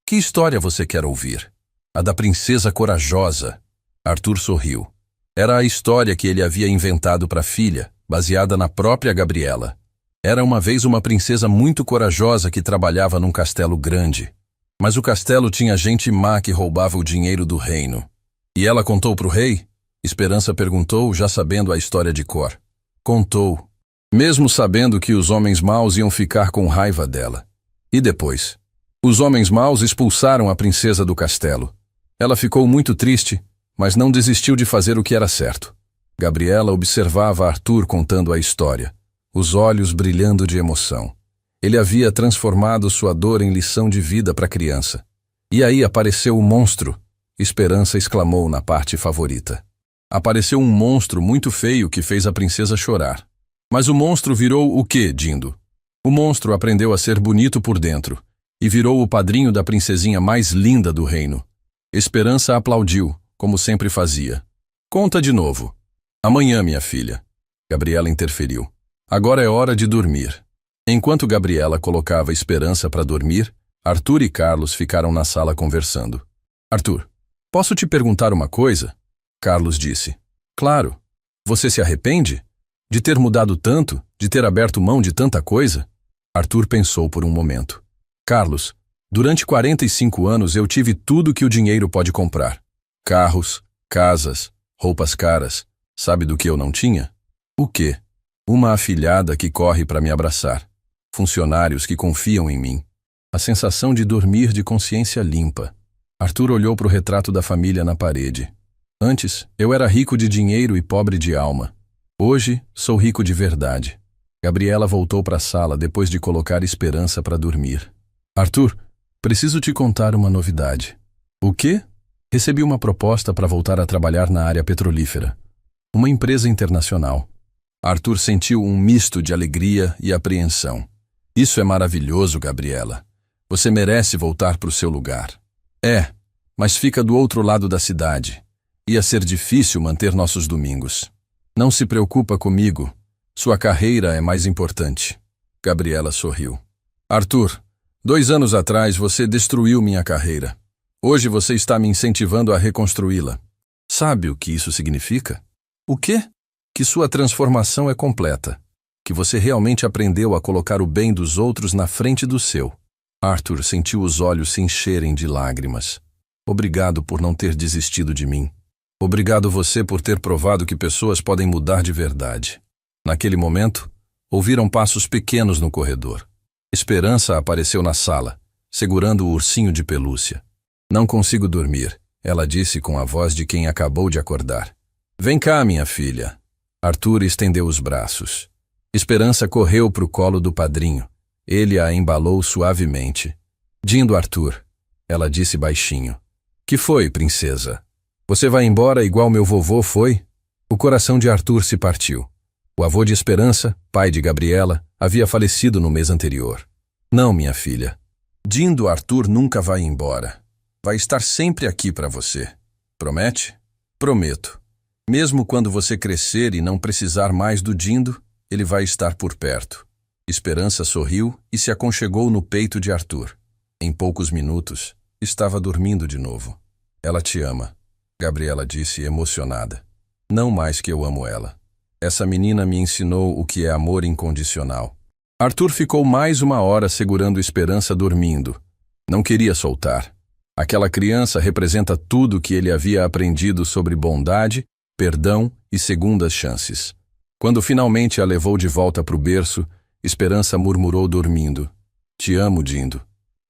Que história você quer ouvir? A da princesa corajosa. Arthur sorriu. Era a história que ele havia inventado para a filha, baseada na própria Gabriela. Era uma vez uma princesa muito corajosa que trabalhava num castelo grande. Mas o castelo tinha gente má que roubava o dinheiro do reino. E ela contou para o rei? Esperança perguntou, já sabendo a história de cor. Contou, mesmo sabendo que os homens maus iam ficar com raiva dela. E depois? Os homens maus expulsaram a princesa do castelo. Ela ficou muito triste, mas não desistiu de fazer o que era certo. Gabriela observava Arthur contando a história, os olhos brilhando de emoção. Ele havia transformado sua dor em lição de vida para a criança. E aí apareceu o monstro. Esperança exclamou na parte favorita. Apareceu um monstro muito feio que fez a princesa chorar. Mas o monstro virou o quê, Dindo? O monstro aprendeu a ser bonito por dentro e virou o padrinho da princesinha mais linda do reino. Esperança aplaudiu, como sempre fazia. Conta de novo. Amanhã, minha filha. Gabriela interferiu. Agora é hora de dormir. Enquanto Gabriela colocava Esperança para dormir, Arthur e Carlos ficaram na sala conversando. Arthur, posso te perguntar uma coisa? Carlos disse. Claro. Você se arrepende? De ter mudado tanto? De ter aberto mão de tanta coisa? Arthur pensou por um momento. Carlos, durante 45 anos eu tive tudo que o dinheiro pode comprar. Carros, casas, roupas caras. Sabe do que eu não tinha? O quê? Uma afilhada que corre para me abraçar. Funcionários que confiam em mim. A sensação de dormir de consciência limpa. Arthur olhou para o retrato da família na parede. Antes, eu era rico de dinheiro e pobre de alma. Hoje, sou rico de verdade. Gabriela voltou para a sala depois de colocar Esperança para dormir. Arthur, preciso te contar uma novidade. O quê? Recebi uma proposta para voltar a trabalhar na área petrolífera. Uma empresa internacional. Arthur sentiu um misto de alegria e apreensão. Isso é maravilhoso, Gabriela. Você merece voltar para o seu lugar. É, mas fica do outro lado da cidade. Ia ser difícil manter nossos domingos. Não se preocupa comigo. Sua carreira é mais importante. Gabriela sorriu. Arthur, 2 anos atrás você destruiu minha carreira. Hoje você está me incentivando a reconstruí-la. Sabe o que isso significa? O quê? Que sua transformação é completa. Que você realmente aprendeu a colocar o bem dos outros na frente do seu. Arthur sentiu os olhos se encherem de lágrimas. Obrigado por não ter desistido de mim. Obrigado você por ter provado que pessoas podem mudar de verdade. Naquele momento, ouviram passos pequenos no corredor. Esperança apareceu na sala, segurando o ursinho de pelúcia. Não consigo dormir, ela disse com a voz de quem acabou de acordar. Vem cá, minha filha. Arthur estendeu os braços. Esperança correu para o colo do padrinho. Ele a embalou suavemente. Dindo Arthur, ela disse baixinho. Que foi, princesa? Você vai embora igual meu vovô foi? O coração de Arthur se partiu. O avô de Esperança, pai de Gabriela, havia falecido no mês anterior. Não, minha filha. Dindo Arthur nunca vai embora. Vai estar sempre aqui para você. Promete? Prometo. Mesmo quando você crescer e não precisar mais do Dindo, ele vai estar por perto. Esperança sorriu e se aconchegou no peito de Arthur. Em poucos minutos, estava dormindo de novo. Ela te ama, Gabriela disse emocionada. Não mais que eu amo ela. Essa menina me ensinou o que é amor incondicional. Arthur ficou mais 1 hora segurando Esperança dormindo. Não queria soltar. Aquela criança representa tudo que ele havia aprendido sobre bondade, perdão e segundas chances. Quando finalmente a levou de volta para o berço, Esperança murmurou dormindo. Te amo, Dindo.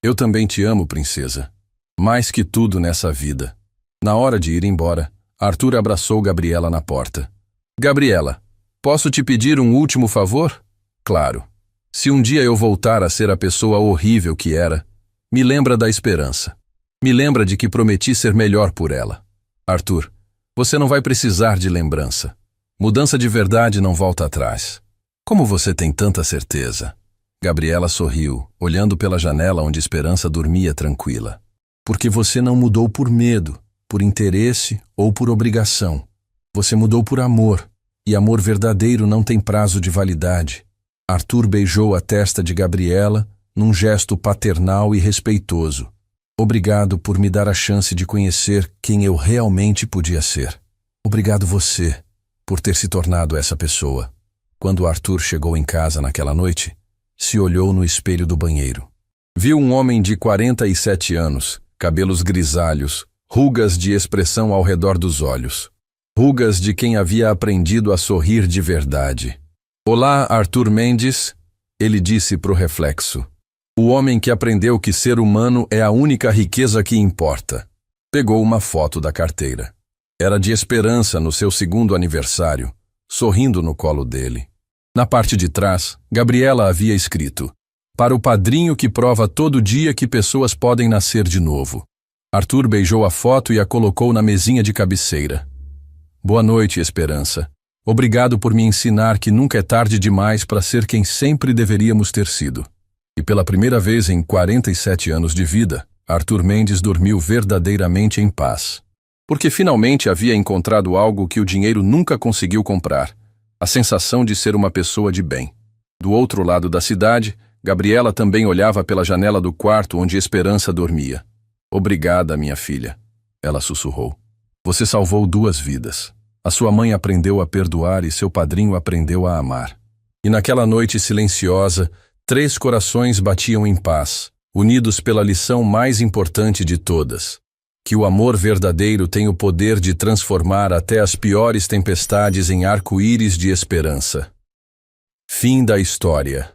Eu também te amo, princesa. Mais que tudo nessa vida. Na hora de ir embora, Arthur abraçou Gabriela na porta. Gabriela, posso te pedir um último favor? Claro. Se um dia eu voltar a ser a pessoa horrível que era, me lembra da Esperança. Me lembra de que prometi ser melhor por ela. Arthur, você não vai precisar de lembrança. Mudança de verdade não volta atrás. Como você tem tanta certeza? Gabriela sorriu, olhando pela janela onde Esperança dormia tranquila. Porque você não mudou por medo, por interesse ou por obrigação. Você mudou por amor, e amor verdadeiro não tem prazo de validade. Arthur beijou a testa de Gabriela num gesto paternal e respeitoso. Obrigado por me dar a chance de conhecer quem eu realmente podia ser. Obrigado você por ter se tornado essa pessoa. Quando Arthur chegou em casa naquela noite, se olhou no espelho do banheiro. Viu um homem de 47 anos, cabelos grisalhos, rugas de expressão ao redor dos olhos. Rugas de quem havia aprendido a sorrir de verdade. Olá, Arthur Mendes, ele disse pro reflexo. O homem que aprendeu que ser humano é a única riqueza que importa. Pegou uma foto da carteira. Era de Esperança no seu 2º aniversário, sorrindo no colo dele. Na parte de trás, Gabriela havia escrito: para o padrinho que prova todo dia que pessoas podem nascer de novo. Arthur beijou a foto e a colocou na mesinha de cabeceira. Boa noite, Esperança. Obrigado por me ensinar que nunca é tarde demais para ser quem sempre deveríamos ter sido. E pela primeira vez em 47 anos de vida, Arthur Mendes dormiu verdadeiramente em paz. Porque finalmente havia encontrado algo que o dinheiro nunca conseguiu comprar: a sensação de ser uma pessoa de bem. Do outro lado da cidade, Gabriela também olhava pela janela do quarto onde Esperança dormia. Obrigada, minha filha, ela sussurrou. Você salvou 2 vidas. A sua mãe aprendeu a perdoar e seu padrinho aprendeu a amar. E naquela noite silenciosa, 3 corações batiam em paz, unidos pela lição mais importante de todas: que o amor verdadeiro tem o poder de transformar até as piores tempestades em arco-íris de esperança. Fim da história.